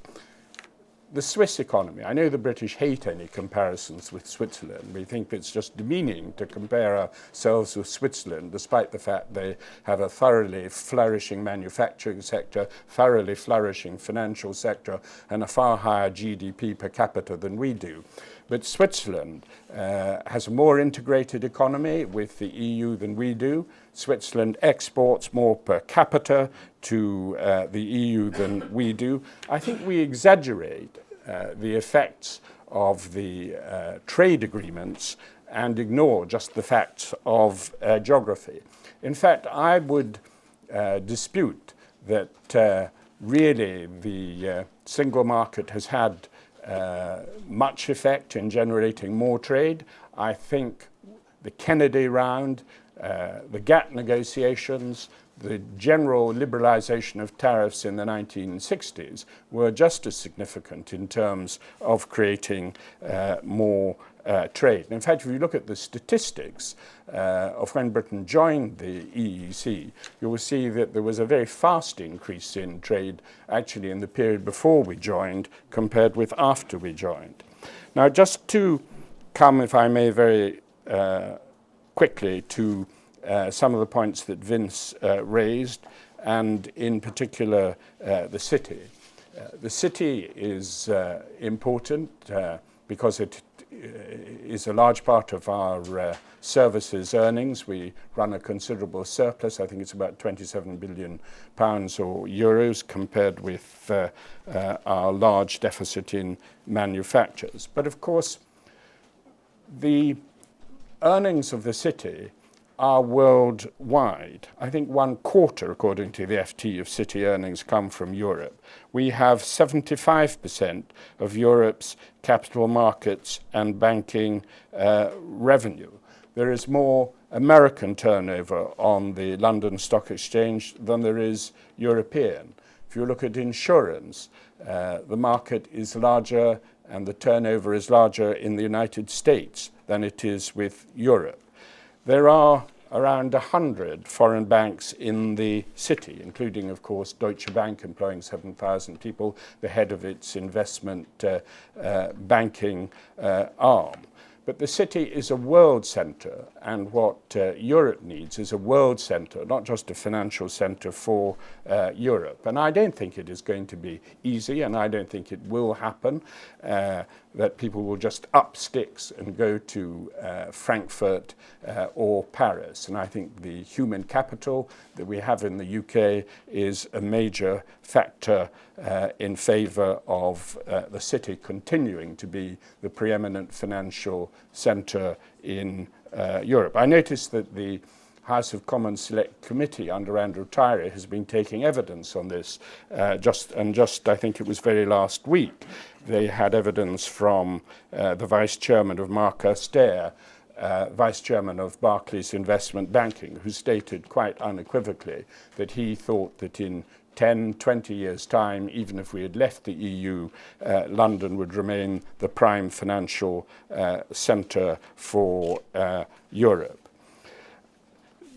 The Swiss economy, I know the British hate any comparisons with Switzerland. We think it's just demeaning to compare ourselves with Switzerland, despite the fact they have a thoroughly flourishing manufacturing sector, thoroughly flourishing financial sector, and a far higher GDP per capita than we do. But Switzerland has a more integrated economy with the EU than we do. Switzerland exports more per capita to the EU than we do. I think we exaggerate the effects of the trade agreements and ignore just the facts of geography. In fact, I would dispute that really the single market has had much effect in generating more trade. I think the Kennedy round, the GATT negotiations, the general liberalization of tariffs in the 1960s were just as significant in terms of creating more trade. And in fact, if you look at the statistics of when Britain joined the EEC, you will see that there was a very fast increase in trade actually in the period before we joined compared with after we joined. Now, just to come, if I may, very quickly to some of the points that Vince raised, and in particular the city. The city is important because it is a large part of our services earnings. We run a considerable surplus. I think it's about £27 billion or euros compared with our large deficit in manufactures. But of course, the earnings of the city are worldwide. I think 1/4, according to the FT, of city earnings come from Europe. We have 75% of Europe's capital markets and banking revenue. There is more American turnover on the London Stock Exchange than there is European. If you look at insurance, the market is larger and the turnover is larger in the United States than it is with Europe. There are around 100 foreign banks in the city, including, of course, Deutsche Bank, employing 7,000 people, the head of its investment banking arm. But the city is a world centre, and what Europe needs is a world centre, not just a financial centre for Europe. And I don't think it is going to be easy, and I don't think it will happen, that people will just up sticks and go to Frankfurt or Paris. And I think the human capital that we have in the UK is a major factor in favour of the city continuing to be the preeminent financial centre in Europe. I noticed that the House of Commons Select Committee under Andrew Tyrie has been taking evidence on this just I think it was very last week. They had evidence from the Vice Chairman of Mark Astaire Vice Chairman of Barclays Investment Banking, who stated quite unequivocally that he thought that in 10, 20 years' time, even if we had left the EU, London would remain the prime financial centre for Europe.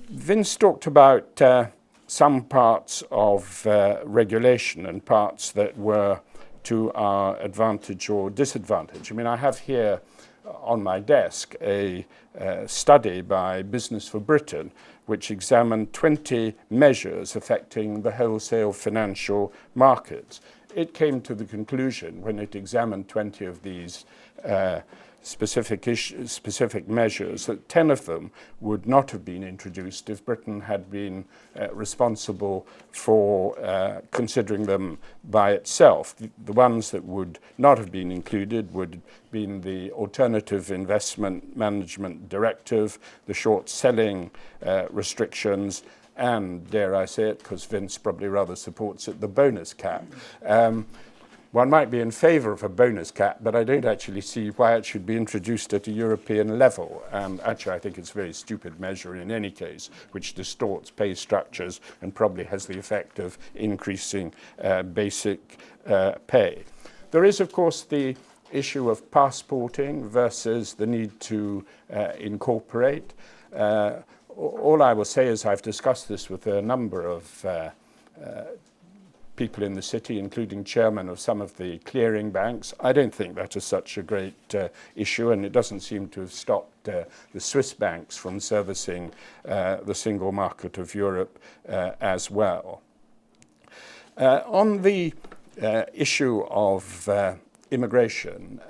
Vince talked about some parts of regulation and parts that were to our advantage or disadvantage. I mean, I have here on my desk a study by Business for Britain, which examined 20 measures affecting the wholesale financial markets. It came to the conclusion, when it examined 20 of these specific measures, that 10 of them would not have been introduced if Britain had been responsible for considering them by itself. The ones that would not have been included would have been the Alternative Investment Management Directive, the short selling restrictions, and, dare I say it, because Vince probably rather supports it, the bonus cap. One might be in favour of a bonus cap, but I don't actually see why it should be introduced at a European level. And actually, I think it's a very stupid measure in any case, which distorts pay structures and probably has the effect of increasing basic pay. There is, of course, the issue of passporting versus the need to incorporate. All I will say is I've discussed this with a number of people in the city, including chairmen of some of the clearing banks. I don't think that is such a great issue, and it doesn't seem to have stopped the Swiss banks from servicing the single market of Europe as well. On the issue of immigration,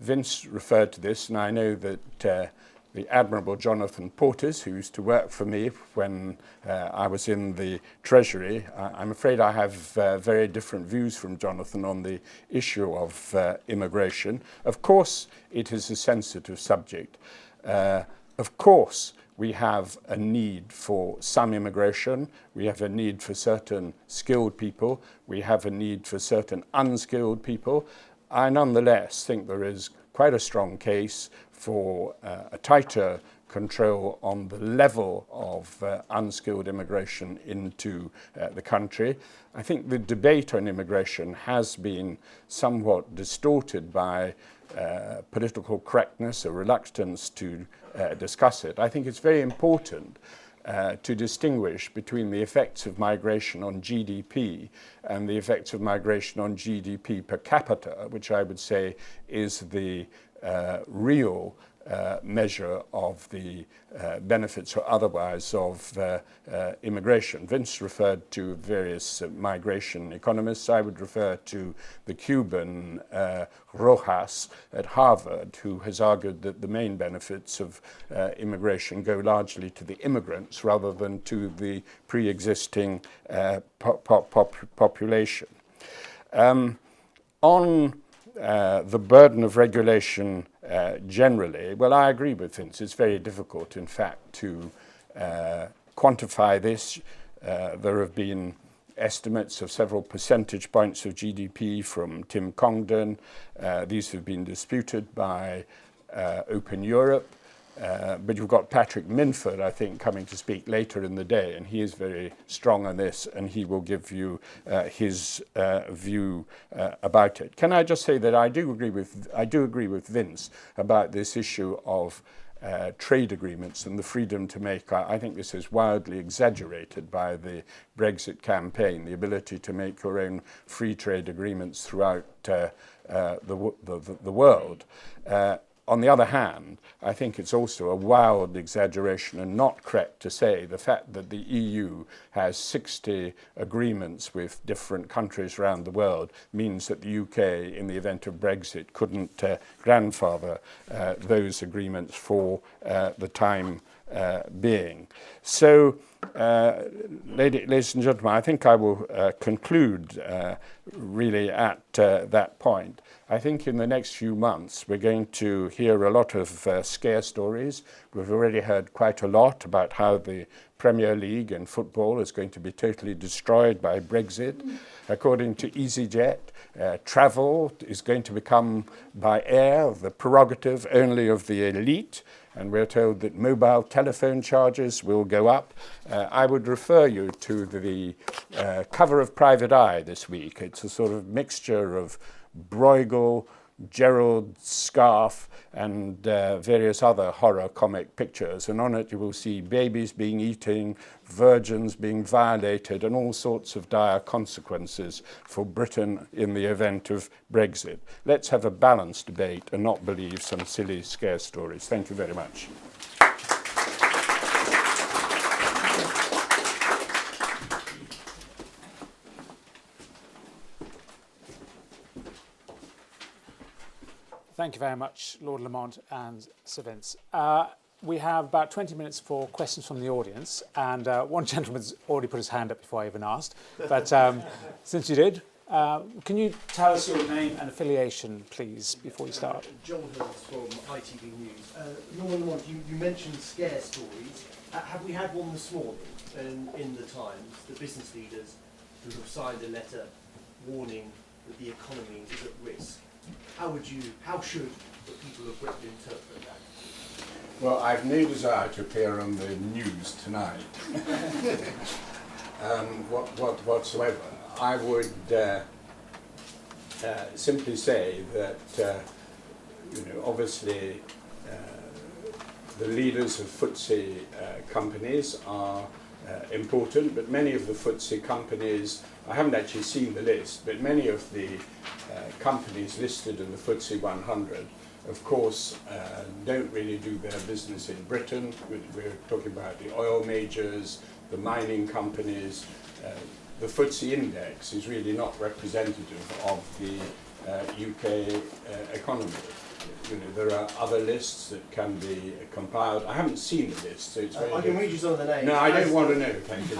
Vince referred to this, and I know that the admirable Jonathan Portes, who used to work for me when I was in the Treasury. I'm afraid I have very different views from Jonathan on the issue of immigration. Of course, it is a sensitive subject. Of course, we have a need for some immigration. We have a need for certain skilled people. We have a need for certain unskilled people. I nonetheless think there is quite a strong case for a tighter control on the level of unskilled immigration into the country. I think the debate on immigration has been somewhat distorted by political correctness, a reluctance to discuss it. I think it's very important to distinguish between the effects of migration on GDP and the effects of migration on GDP per capita, which I would say is the real measure of the benefits or otherwise of immigration. Vince referred to various migration economists. I would refer to the Cuban Rojas at Harvard, who has argued that the main benefits of immigration go largely to the immigrants rather than to the pre-existing population. On the burden of regulation generally, well, I agree with Vince. It's very difficult, in fact, to quantify this. There have been estimates of several percentage points of GDP from Tim Congdon. These have been disputed by Open Europe. But you've got Patrick Minford, I think, coming to speak later in the day, and he is very strong on this, and he will give you his view about it. Can I just say that I do agree with Vince about this issue of trade agreements and the freedom to make. I think this is wildly exaggerated by the Brexit campaign, the ability to make your own free trade agreements throughout the world. On the other hand, I think it's also a wild exaggeration and not correct to say the fact that the EU has 60 agreements with different countries around the world means that the UK, in the event of Brexit, couldn't grandfather those agreements for the time being. So, ladies and gentlemen, I think I will conclude really at that point. I think in the next few months we're going to hear a lot of scare stories. We've already heard quite a lot about how the Premier League and football is going to be totally destroyed by Brexit. According to EasyJet, travel is going to become by air the prerogative only of the elite, and we're told that mobile telephone charges will go up. I would refer you to the cover of Private Eye this week. It's a sort of mixture of Bruegel, Gerald Scarfe, and various other horror comic pictures, and on it you will see babies being eaten, virgins being violated, and all sorts of dire consequences for Britain in the event of Brexit. Let's have a balanced debate and not believe some silly scare stories. Thank you very much. Thank you very much, Lord Lamont and Sir Vince. We have about 20 minutes for questions from the audience, and one gentleman's already put his hand up before I even asked. But since you did, can you tell us your name and affiliation, please, before you start? John Hills from ITV News. Lord Lamont, you mentioned scare stories. Have we had one this morning in the Times? The business leaders who have signed a letter warning that the economy is at risk. How should the people of Britain interpret that? Well, I've no desire to appear on the news tonight whatsoever. I would simply say that, obviously the leaders of FTSE companies are important, but many of the FTSE companies, I haven't actually seen the list, but many of the companies listed in the FTSE 100, of course, don't really do their business in Britain. We're talking about the oil majors, the mining companies. The FTSE index is really not representative of the UK economy. There are other lists that can be compiled. I haven't seen the list, so it's very I can read you some of the names. No, I don't want to know, thank you.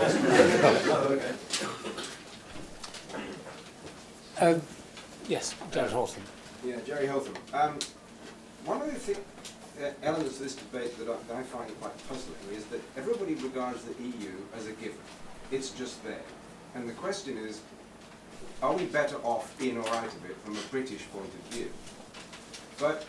Oh, okay. Yes, Jared Hawthorne. Yeah, Jerry Hotham. One of the elements of this debate that I find quite puzzling is that everybody regards the EU as a given. It's just there. And the question is, are we better off in or out of it from a British point of view? But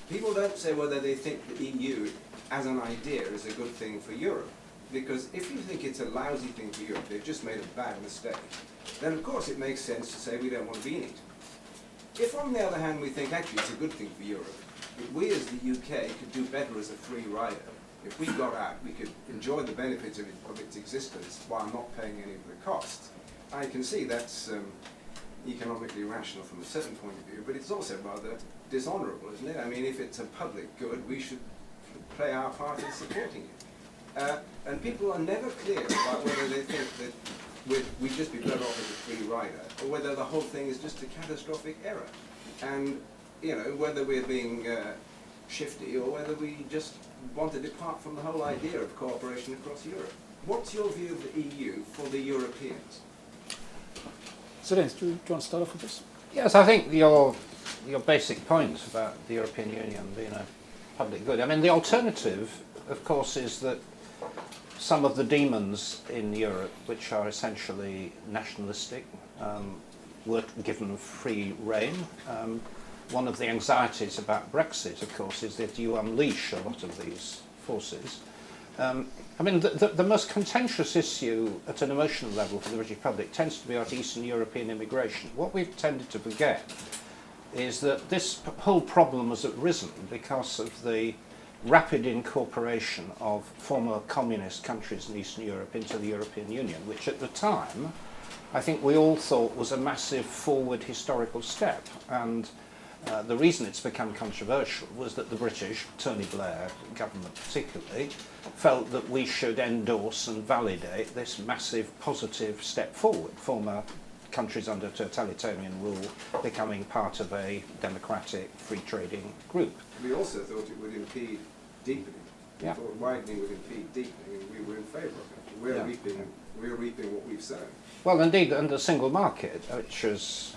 people don't say whether they think the EU as an idea is a good thing for Europe. Because if you think it's a lousy thing for Europe, they've just made a bad mistake, then of course it makes sense to say we don't want to be in it. If on the other hand we think actually it's a good thing for Europe, if we as the UK could do better as a free rider, if we got out, we could enjoy the benefits of its existence while not paying any of the costs, I can see that's economically rational from a certain point of view, but it's also rather dishonourable, isn't it? I mean, if it's a public good, we should play our part in supporting it. And people are never clear about whether they think that we'd just be better off as a free rider, or whether the whole thing is just a catastrophic error. And, whether we're being shifty, or whether we just want to depart from the whole idea of cooperation across Europe. What's your view of the EU for the Europeans? So, Dennis, do you want to start off with this? Yes, I think your basic point about the European Union being a public good. I mean, the alternative, of course, is that some of the demons in Europe, which are essentially nationalistic, were given free rein. One of the anxieties about Brexit, of course, is that you unleash a lot of these forces. I mean, the most contentious issue at an emotional level for the British public tends to be about Eastern European immigration. What we've tended to forget is that this whole problem has arisen because of the rapid incorporation of former communist countries in Eastern Europe into the European Union, which at the time, I think we all thought was a massive forward historical step. And the reason it's become controversial was that the British, Tony Blair government particularly, felt that we should endorse and validate this massive positive step forward, former countries under totalitarian rule becoming part of a democratic free trading group. We also thought it would impede deepening. Yeah. thought widening would impede deepening, and we were in favour of it. We're reaping what we've sown. Well, indeed, and the single market, which was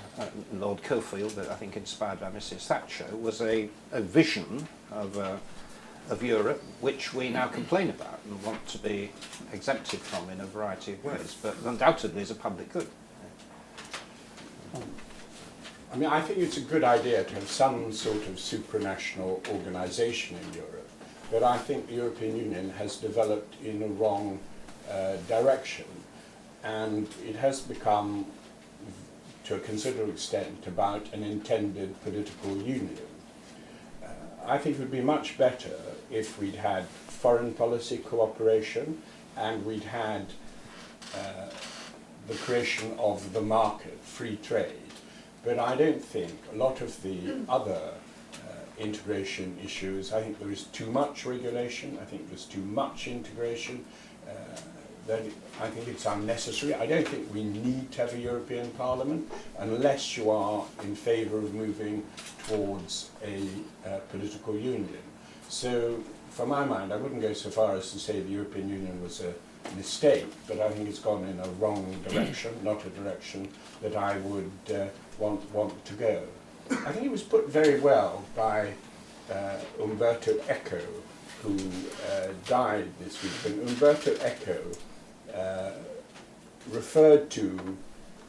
Lord Cofield, but I think inspired by Mrs. Thatcher, was a vision of Europe which we now complain about and want to be exempted from in a variety of ways, but undoubtedly is a public good. I mean, I think it's a good idea to have some sort of supranational organisation in Europe, but I think the European Union has developed in a wrong direction, and it has become, to a considerable extent, about an intended political union. I think it would be much better if we'd had foreign policy cooperation and we'd had the creation of the market, free trade. But I don't think a lot of the other integration issues, I think there is too much regulation, I think there's too much integration, I think it's unnecessary. I don't think we need to have a European Parliament unless you are in favour of moving towards a political union. So, for my mind, I wouldn't go so far as to say the European Union was a mistake, but I think it's gone in a wrong direction, not a direction that I would want to go. I think it was put very well by Umberto Eco, who died this week. And Umberto Eco referred to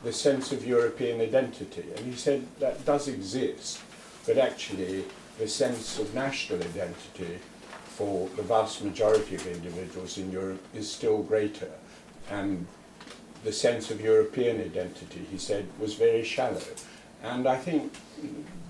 the sense of European identity, and he said that does exist, but actually the sense of national identity for the vast majority of individuals in Europe is still greater, and the sense of European identity, he said, was very shallow. And I think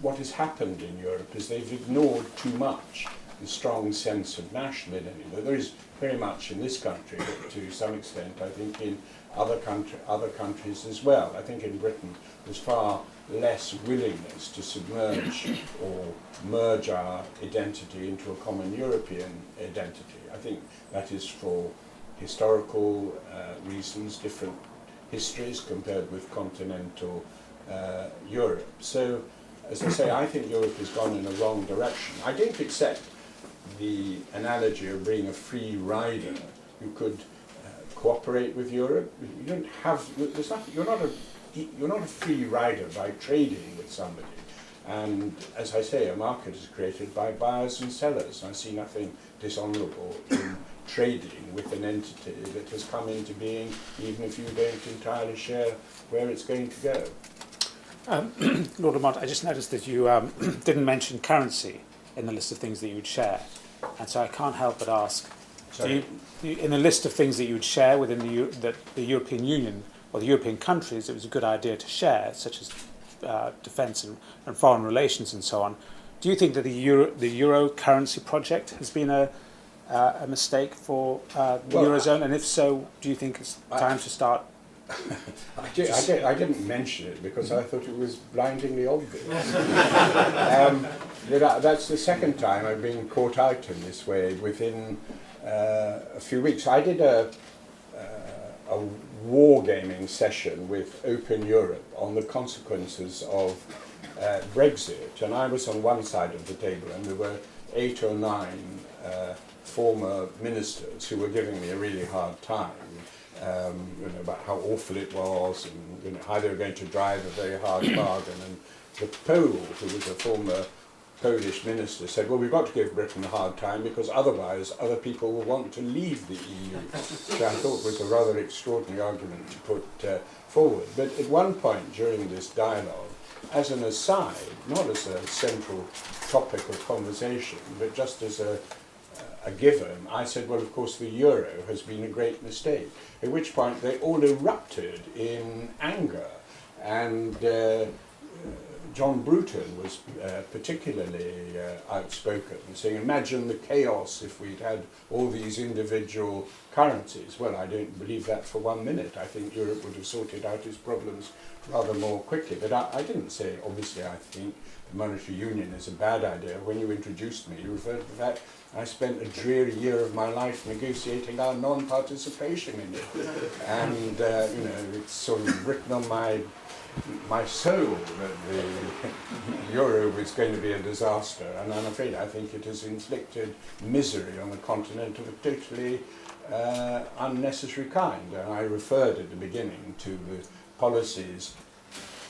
what has happened in Europe is they've ignored too much the strong sense of national identity. There is very much in this country, but to some extent I think in other countries as well. I think in Britain there's far less willingness to submerge or merge our identity into a common European identity. I think that is for historical reasons, different histories compared with continental Europe. So, as I say, I think Europe has gone in a wrong direction. I don't accept the analogy of being a free rider. You could cooperate with Europe. You don't have. There's nothing. You're not a free rider by trading with somebody. And as I say, a market is created by buyers and sellers. I see nothing dishonourable in trading with an entity that has come into being, even if you don't entirely share where it's going to go. Lord Lamont, I just noticed that you didn't mention currency in the list of things that you would share, and so I can't help but ask, in a list of things that you would share within the European Union or the European countries, it was a good idea to share, such as defence and foreign relations and so on. Do you think that the euro currency project has been a mistake for the Eurozone, and if so, do you think it's time to start? I didn't mention it because I thought it was blindingly obvious. That's the second time I've been caught out in this way within a few weeks. I did a wargaming session with Open Europe on the consequences of Brexit, and I was on one side of the table and there were 8 or 9 former ministers who were giving me a really hard time. About how awful it was, and how they were going to drive a very hard bargain. And the Pole, who was a former Polish minister, said, well, we've got to give Britain a hard time because otherwise other people will want to leave the EU, which I thought was a rather extraordinary argument to put forward. But at one point during this dialogue, as an aside, not as a central topic of conversation, but just as a given, I said, well, of course, the euro has been a great mistake, at which point they all erupted in anger. And John Bruton was particularly outspoken, saying, imagine the chaos if we'd had all these individual currencies. Well, I don't believe that for 1 minute. I think Europe would have sorted out its problems rather more quickly. But I didn't say, obviously, I think the monetary union is a bad idea. When you introduced me, you referred to the fact I spent a dreary year of my life negotiating our non-participation in it. And, it's sort of written on my my soul that the euro was going to be a disaster, and I'm afraid I think it has inflicted misery on the continent of a totally unnecessary kind. And I referred at the beginning to the policies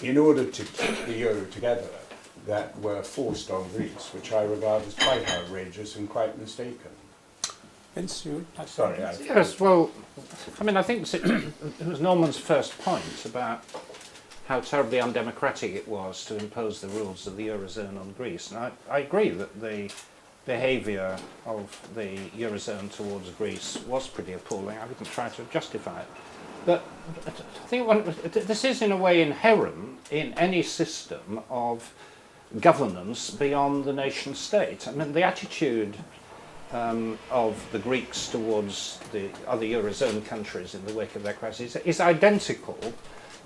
in order to keep the euro together that were forced on Greece, which I regard as quite outrageous and quite mistaken. Vince, you... Sorry, Yes, well, I mean, I think it was Norman's first point about how terribly undemocratic it was to impose the rules of the Eurozone on Greece. And I agree that the behaviour of the Eurozone towards Greece was pretty appalling. I wouldn't try to justify it. But I think this is in a way inherent in any system of governance beyond the nation state. I mean, the attitude of the Greeks towards the other Eurozone countries in the wake of their crisis is identical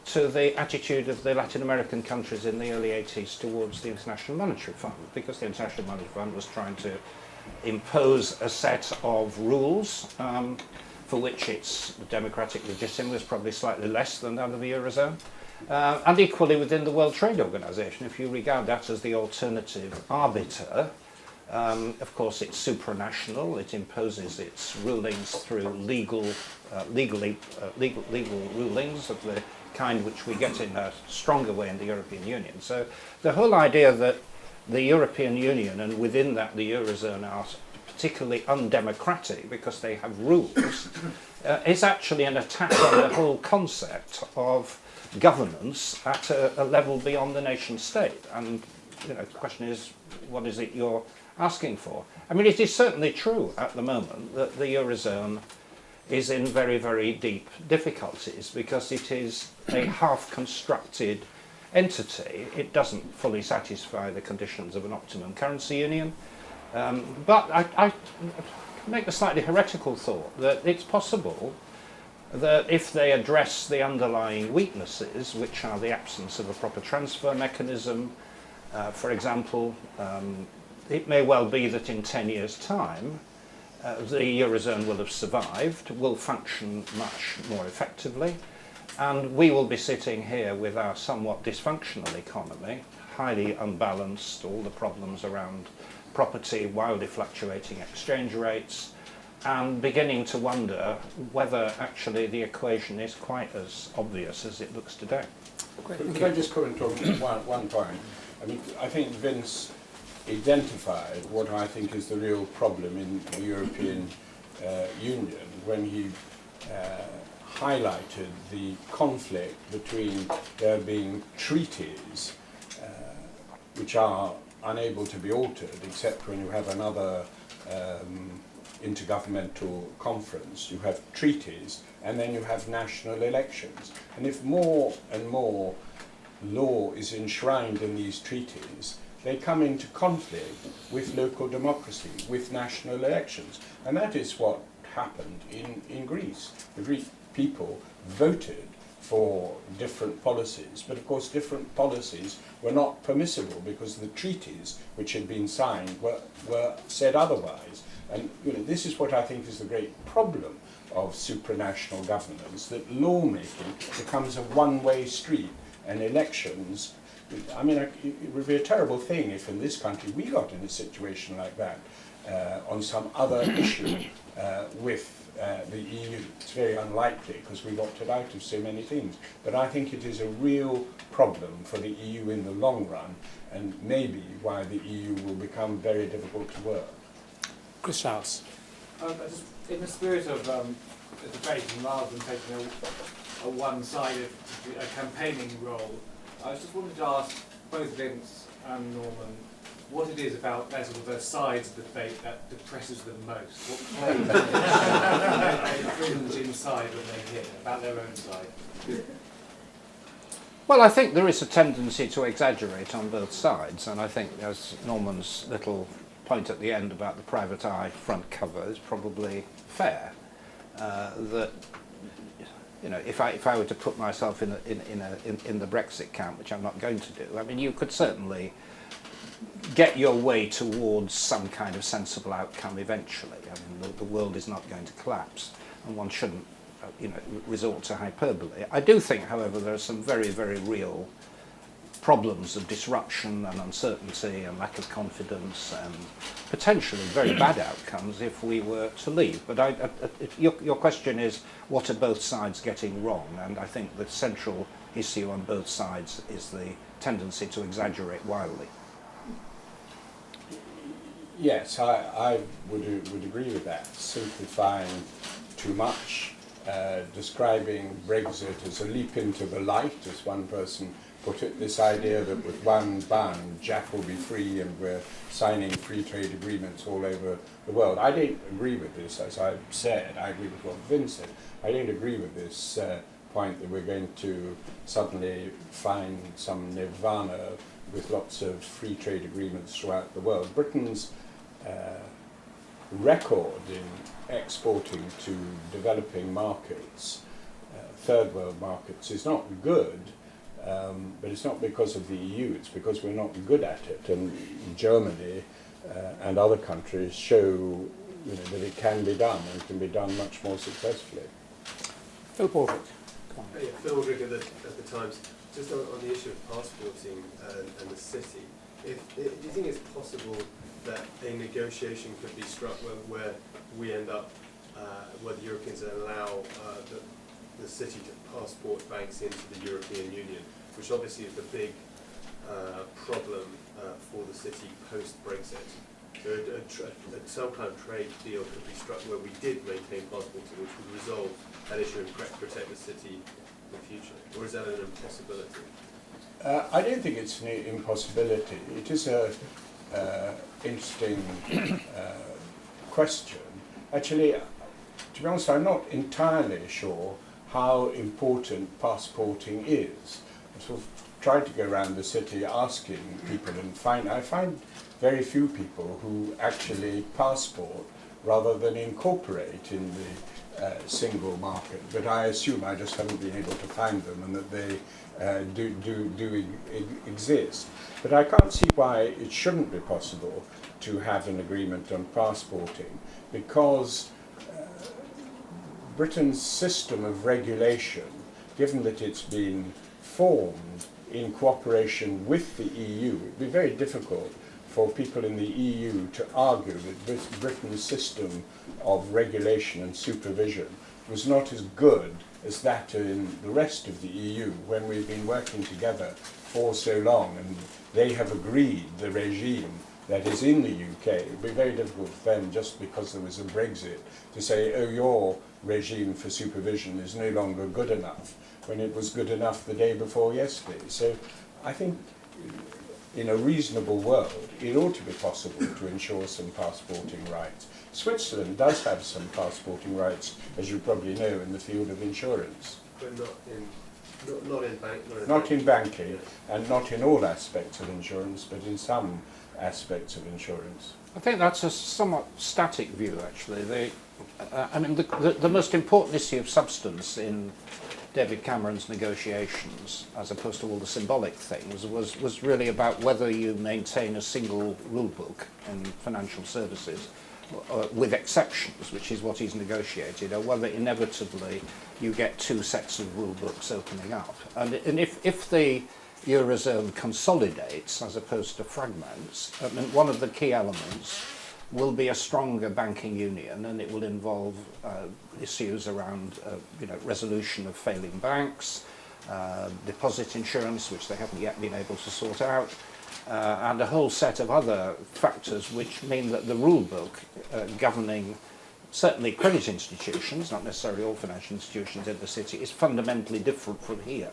to the attitude of the Latin American countries in the early 80s towards the International Monetary Fund, because the International Monetary Fund was trying to impose a set of rules for which its democratic legitimacy was probably slightly less than that of the Eurozone. And equally within the World Trade Organization, if you regard that as the alternative arbiter, of course it's supranational, it imposes its rulings through legal rulings of the kind which we get in a stronger way in the European Union. So the whole idea that the European Union and within that the Eurozone are particularly undemocratic because they have rules is actually an attack on the whole concept of governance at a level beyond the nation state. And the question is, what is it you're asking for? I mean, it is certainly true at the moment that the Eurozone is in very, very deep difficulties because it is a half-constructed entity. It doesn't fully satisfy the conditions of an optimum currency union. But I make the slightly heretical thought that it's possible that if they address the underlying weaknesses, which are the absence of a proper transfer mechanism, for example, it may well be that in 10 years' time, the Eurozone will have survived, will function much more effectively, and we will be sitting here with our somewhat dysfunctional economy, highly unbalanced, all the problems around property, wildly fluctuating exchange rates, and beginning to wonder whether actually the equation is quite as obvious as it looks today. Could I just comment on one point? I mean, I think Vince identified what I think is the real problem in the European Union when he highlighted the conflict between there being treaties which are unable to be altered except when you have another intergovernmental conference. You have treaties and then you have national elections. And if more and more law is enshrined in these treaties, they come into conflict with local democracy, with national elections. And that is what happened in Greece. The Greek people voted for different policies, but of course different policies were not permissible because the treaties which had been signed were said otherwise. And this is what I think is the great problem of supranational governance, that lawmaking becomes a one-way street and elections. I mean, it would be a terrible thing if in this country we got in a situation like that on some other issue with the EU. It's very unlikely because we've opted out of so many things. But I think it is a real problem for the EU in the long run, and maybe why the EU will become very difficult to work. Chris Charles. In the spirit of debate, and rather than taking a one-sided campaigning role, I just wanted to ask both Vince and Norman what it is about their sort of the sides of the debate that depresses them most. What they cringe inside when they hear about their own side. Well, I think there is a tendency to exaggerate on both sides, and I think as Norman's little point at the end about the private eye front cover is probably fair. That if I were to put myself in the Brexit camp, which I'm not going to do, I mean, you could certainly get your way towards some kind of sensible outcome eventually. I mean, the world is not going to collapse, and one shouldn't resort to hyperbole. I do think, however, there are some very, very real problems of disruption and uncertainty and lack of confidence and potentially very bad outcomes if we were to leave. But your question is, what are both sides getting wrong? And I think the central issue on both sides is the tendency to exaggerate wildly. Yes, I would agree with that. Simplifying too much, describing Brexit as a leap into the light, as one person put it, this idea that with one bound, Jack will be free and we're signing free trade agreements all over the world. I don't agree with this, as I've said. I agree with what Vin said. I don't agree with this point that we're going to suddenly find some nirvana with lots of free trade agreements throughout the world. Britain's record in exporting to developing markets, third world markets, is not good, but it's not because of the EU, it's because we're not good at it. And Germany and other countries show that it can be done and can be done much more successfully. Phil Baldrick. Yeah, Phil Baldrick at the Times. Just on the issue of passporting and the city, do you think it's possible that a negotiation could be struck where we end up, where the Europeans allow the city to passport banks into the European Union, which obviously is the big problem for the city post-Brexit? So some kind of trade deal could be struck where we did maintain passporting, which would resolve that issue and protect the city in the future? Or is that an impossibility? I don't think it's an impossibility. It is a interesting question. Actually, to be honest, I'm not entirely sure how important passporting is. I sort of tried to go around the city asking people, and I find very few people who actually passport rather than incorporate in the single market. But I assume I just haven't been able to find them, and that they do exist. But I can't see why it shouldn't be possible to have an agreement on passporting, because Britain's system of regulation, given that it's been formed in cooperation with the EU, it would be very difficult for people in the EU to argue that Britain's system of regulation and supervision was not as good as that in the rest of the EU, when we've been working together for so long and they have agreed the regime that is in the UK. It would be very difficult for them, just because there was a Brexit, to say, oh, your regime for supervision is no longer good enough, when it was good enough the day before yesterday. So I think in a reasonable world, it ought to be possible to ensure some passporting rights. Switzerland does have some passporting rights, as you probably know, in the field of insurance. But not in banking, and not in all aspects of insurance, but in some aspects of insurance. I think that's a somewhat static view, actually. I mean, the most important issue of substance in David Cameron's negotiations, as opposed to all the symbolic things, was really about whether you maintain a single rule book in financial services, with exceptions, which is what he's negotiated, or whether inevitably you get two sets of rule books opening up. And if the Eurozone consolidates as opposed to fragments, I mean, one of the key elements will be a stronger banking union, and it will involve issues around resolution of failing banks, deposit insurance, which they haven't yet been able to sort out, and a whole set of other factors which mean that the rule book governing certainly credit institutions, not necessarily all financial institutions in the city, is fundamentally different from here.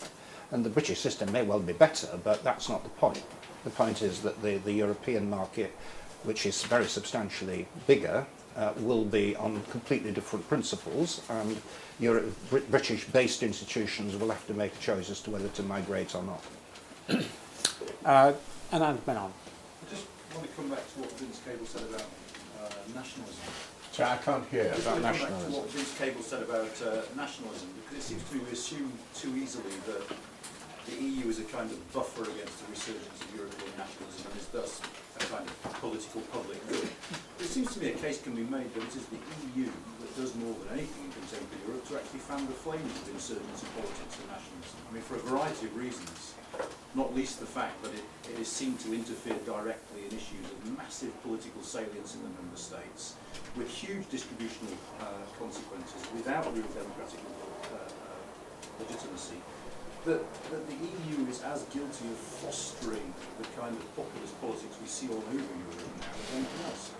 And the British system may well be better, but that's not the point. The point is that the European market, which is very substantially bigger, will be on completely different principles, and British-based institutions will have to make a choice as to whether to migrate or not. And Anne Menon. I just want to come back to what Vince Cable said about nationalism. So I can't hear I just about want to come back nationalism. to what Vince Cable said about nationalism, because it seems to me we assume too easily that the EU is a kind of buffer against the resurgence of European nationalism and is thus a kind of political public good. Is seems to me a case can be made that it is the EU that does more than anything in contemporary Europe to actually fan the flames of insurgency politics and nationalism. I mean, for a variety of reasons, not least the fact that it is seen to interfere directly in issues of massive political salience in the member states, with huge distributional consequences, without real democratic legitimacy. That the EU is as guilty of fostering the kind of populist politics we see all over Europe now as anything else.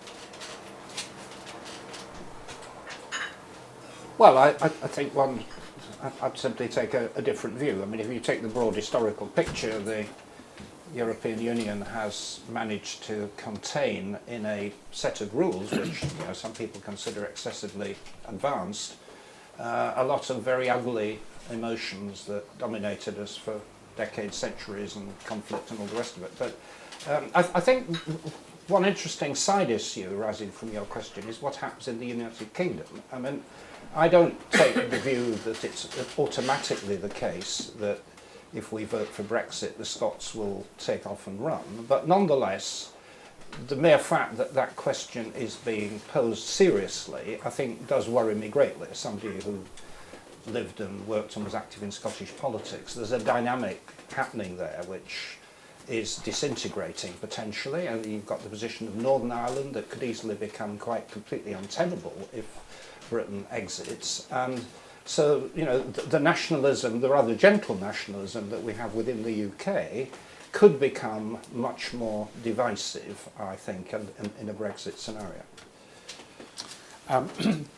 Well, I think I'd simply take a different view. I mean, if you take the broad historical picture, the European Union has managed to contain in a set of rules, which some people consider excessively advanced, a lot of very ugly emotions that dominated us for decades, centuries, and conflict and all the rest of it. But I think one interesting side issue arising from your question is what happens in the United Kingdom. I mean, I don't take the view that it's automatically the case that if we vote for Brexit, the Scots will take off and run. But nonetheless, the mere fact that that question is being posed seriously, I think, does worry me greatly. As somebody who lived and worked and was active in Scottish politics, there's a dynamic happening there which is disintegrating potentially, and you've got the position of Northern Ireland that could easily become quite completely untenable if Britain exits. And so, the nationalism, the rather gentle nationalism that we have within the UK could become much more divisive, I think, in a Brexit scenario.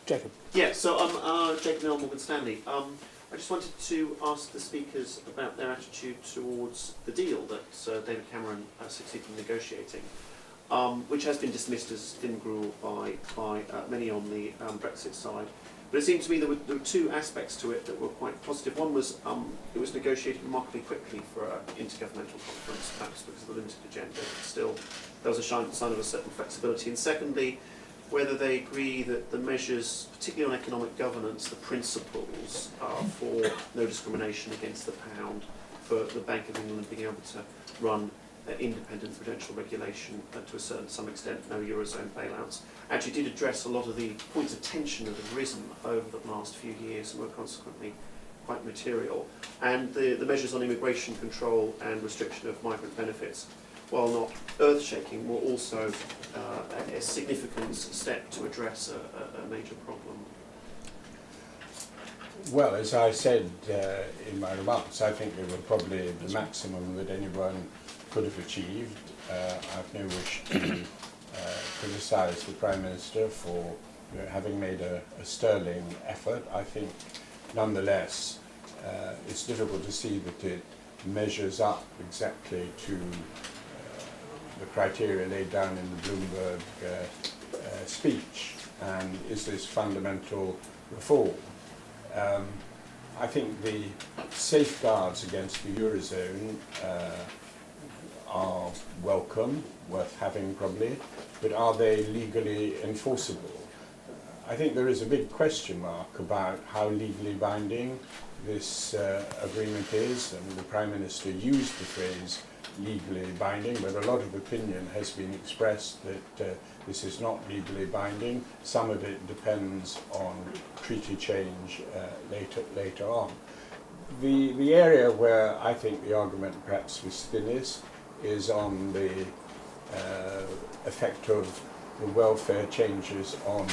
Jacob. Yeah, so I'm Jacob Neal, Morgan Stanley. I just wanted to ask the speakers about their attitude towards the deal that David Cameron succeeded in negotiating, which has been dismissed as thin gruel by many on the Brexit side. But it seemed to me there were two aspects to it that were quite positive. One was it was negotiated remarkably quickly for an intergovernmental conference, perhaps because of the limited agenda, but still there was a sign of a certain flexibility. And secondly, whether they agree that the measures, particularly on economic governance, the principles for no discrimination against the pound, for the Bank of England being able to run independent prudential regulation to some extent, no Eurozone bailouts, actually did address a lot of the points of tension that have risen over the last few years and were consequently quite material. And the measures on immigration control and restriction of migrant benefits, while not earth-shaking, were also a significant step to address a major problem. Well, as I said in my remarks, I think they were probably the maximum that anyone could have achieved. I've no wish to criticise the Prime Minister for having made a sterling effort. I think, nonetheless, it's difficult to see that it measures up exactly to the criteria laid down in the Bloomberg speech. And is this fundamental reform? I think the safeguards against the Eurozone are welcome, worth having probably, but are they legally enforceable? I think there is a big question mark about how legally binding this agreement is, and the Prime Minister used the phrase legally binding, but a lot of opinion has been expressed that this is not legally binding. Some of it depends on treaty change later on. The area where I think the argument perhaps was thinnest is on the effect of the welfare changes on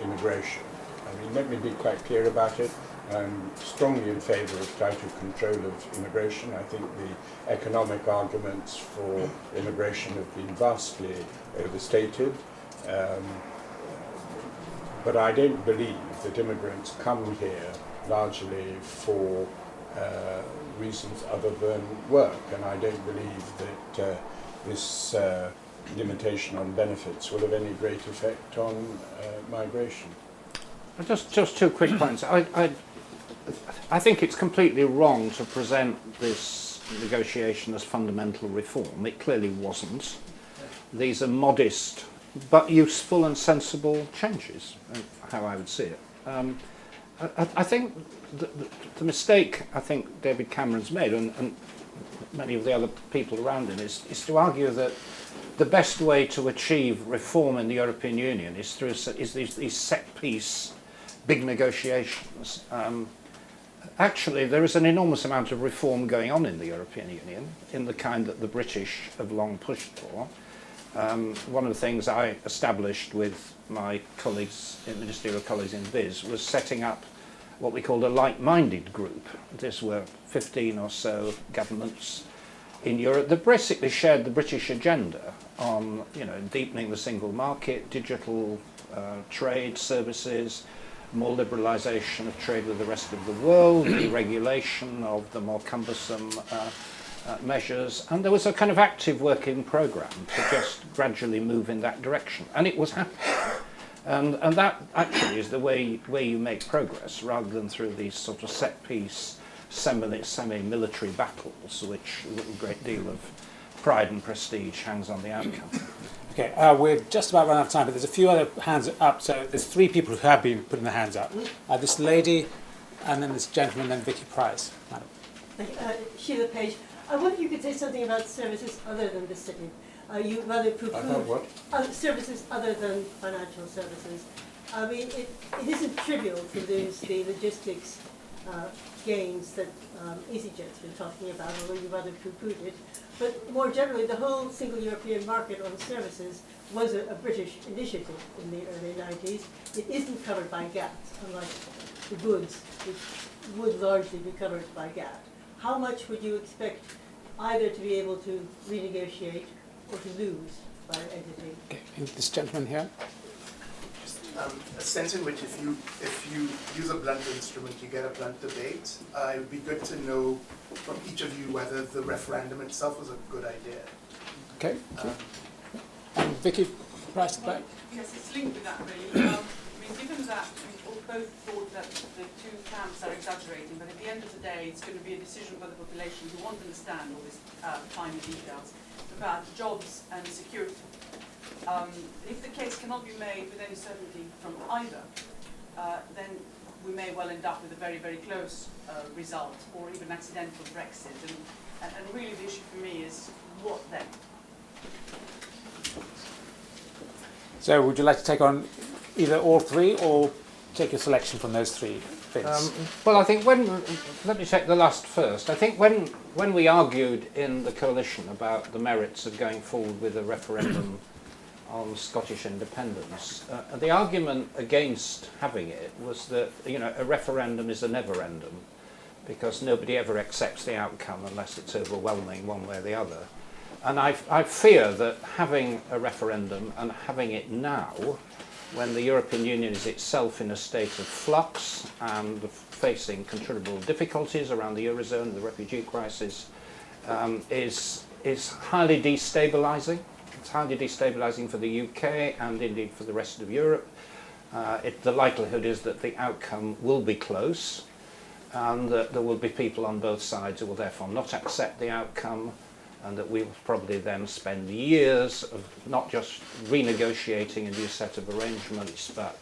immigration. I mean, let me be quite clear about it. I'm strongly in favour of tighter control of immigration. I think the economic arguments for immigration have been vastly overstated. But I don't believe that immigrants come here largely for reasons other than work, and I don't believe that this limitation on benefits will have any great effect on migration. Just two quick points. I think it's completely wrong to present this negotiation as fundamental reform. It clearly wasn't. These are modest but useful and sensible changes, how I would see it. I think the mistake I think David Cameron's made, and many of the other people around him, is to argue that the best way to achieve reform in the European Union is through these set-piece big negotiations. Actually, there is an enormous amount of reform going on in the European Union, in the kind that the British have long pushed for. One of the things I established with my colleagues, ministerial colleagues in Viz, was setting up what we called a like-minded group. This were 15 or so governments in Europe that basically shared the British agenda on, deepening the single market, digital trade, services, more liberalisation of trade with the rest of the world, deregulation of the more cumbersome measures, and there was a kind of active working programme to just gradually move in that direction, and it was happening. And that actually is the way you make progress, rather than through these sort of set-piece, semi-military battles, which a great deal of pride and prestige hangs on the outcome. Okay, we're just about run out of time, but there's a few other hands up. So there's 3 people who have been putting their hands up. This lady, and then this gentleman, and then Vicky Price. Madam. Sheila Page. I wonder if you could say something about services other than the city. You rather poo-poo services other than financial services. I mean, it isn't trivial to lose the logistics gains that EasyJet's been talking about, although you rather poo-pooed it. But more generally, the whole single European market on services was a British initiative in the early 90s. It isn't covered by GATT, unlike the goods, which would largely be covered by GATT. How much would you expect either to be able to renegotiate or to lose by exiting? Okay, this gentleman here. A sense in which if you use a blunt instrument, you get a blunt debate. It would be good to know from each of you whether the referendum itself was a good idea. Okay. And Vicky Price, back. Yes, it's linked with that really. I mean, given that we both thought that the 2 camps are exaggerating, but at the end of the day, it's going to be a decision by the population who won't understand all these tiny details about jobs and security. If the case cannot be made with any certainty from either, then we may well end up with a very, very close result, or even accidental Brexit. And really the issue for me is what then? So would you like to take on either all 3, or take your selection from those 3 things? Well, I think let me take the last first. I think when we argued in the coalition about the merits of going forward with a referendum on Scottish independence, the argument against having it was that a referendum is a never-endum, because nobody ever accepts the outcome unless it's overwhelming one way or the other. And I fear that having a referendum, and having it now, when the European Union is itself in a state of flux and facing considerable difficulties around the Eurozone, the refugee crisis, is highly destabilising. It's highly destabilising for the UK and indeed for the rest of Europe. The likelihood is that the outcome will be close, and that there will be people on both sides who will therefore not accept the outcome, and that we will probably then spend years of not just renegotiating a new set of arrangements, but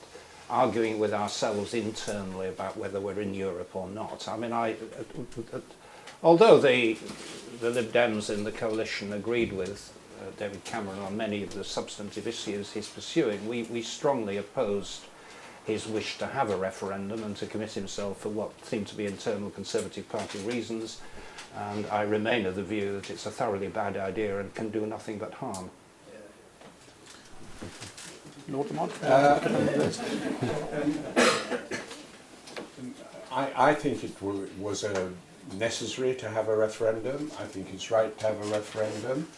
arguing with ourselves internally about whether we're in Europe or not. I mean, although the Lib Dems in the coalition agreed with David Cameron on many of the substantive issues he's pursuing, we strongly opposed his wish to have a referendum and to commit himself for what seemed to be internal Conservative Party reasons. And I remain of the view that it's a thoroughly bad idea and can do nothing but harm. Lord Lamont? I think it was necessary to have a referendum. I think it's right to have a referendum.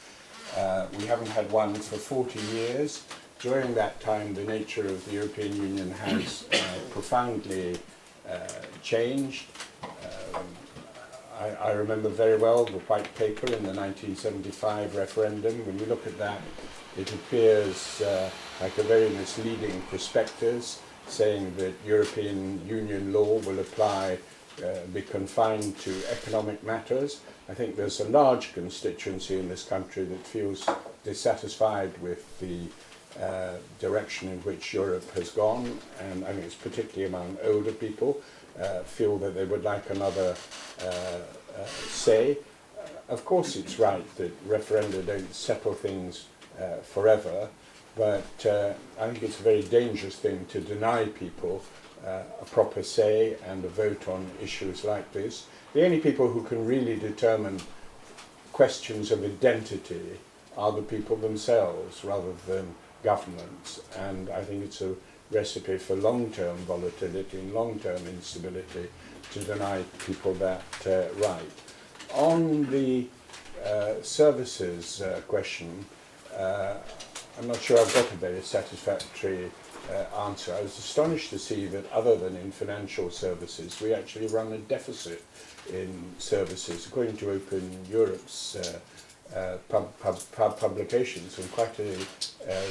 We haven't had one for 40 years. During that time, the nature of the European Union has profoundly changed. I remember very well the white paper in the 1975 referendum. When you look at that, it appears like a very misleading prospectus saying that European Union law will apply, be confined to economic matters. I think there's a large constituency in this country that feels dissatisfied with the direction in which Europe has gone, and I mean it's particularly among older people, feel that they would like another say. Of course it's right that referenda don't settle things forever, but I think it's a very dangerous thing to deny people a proper say and a vote on issues like this. The only people who can really determine questions of identity are the people themselves rather than governments, and I think it's a recipe for long-term volatility and long-term instability to deny people that right. On the services question, I'm not sure I've got a very satisfactory answer. I was astonished to see that other than in financial services, we actually run a deficit in services, according to Open Europe's publications, and quite a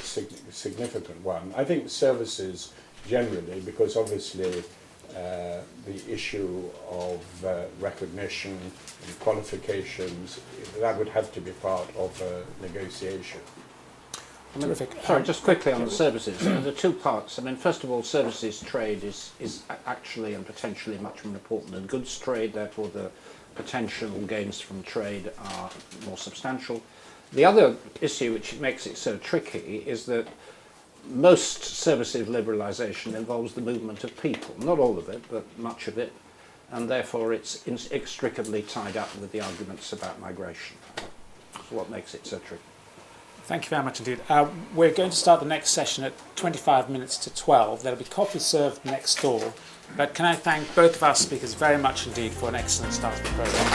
significant one. I think services generally, because obviously the issue of recognition and qualifications, that would have to be part of a negotiation. Sorry, just quickly on the services. There are two parts. I mean, first of all, services trade is actually and potentially much more important than goods trade, therefore the potential gains from trade are more substantial. The other issue which makes it so tricky is that most services liberalisation involves the movement of people. Not all of it, but much of it, and therefore it's inextricably tied up with the arguments about migration. That's what makes it so tricky. Thank you very much indeed. We're going to start the next session at 25 minutes to 12. There'll be coffee served next door. But can I thank both of our speakers very much indeed for an excellent start to the programme.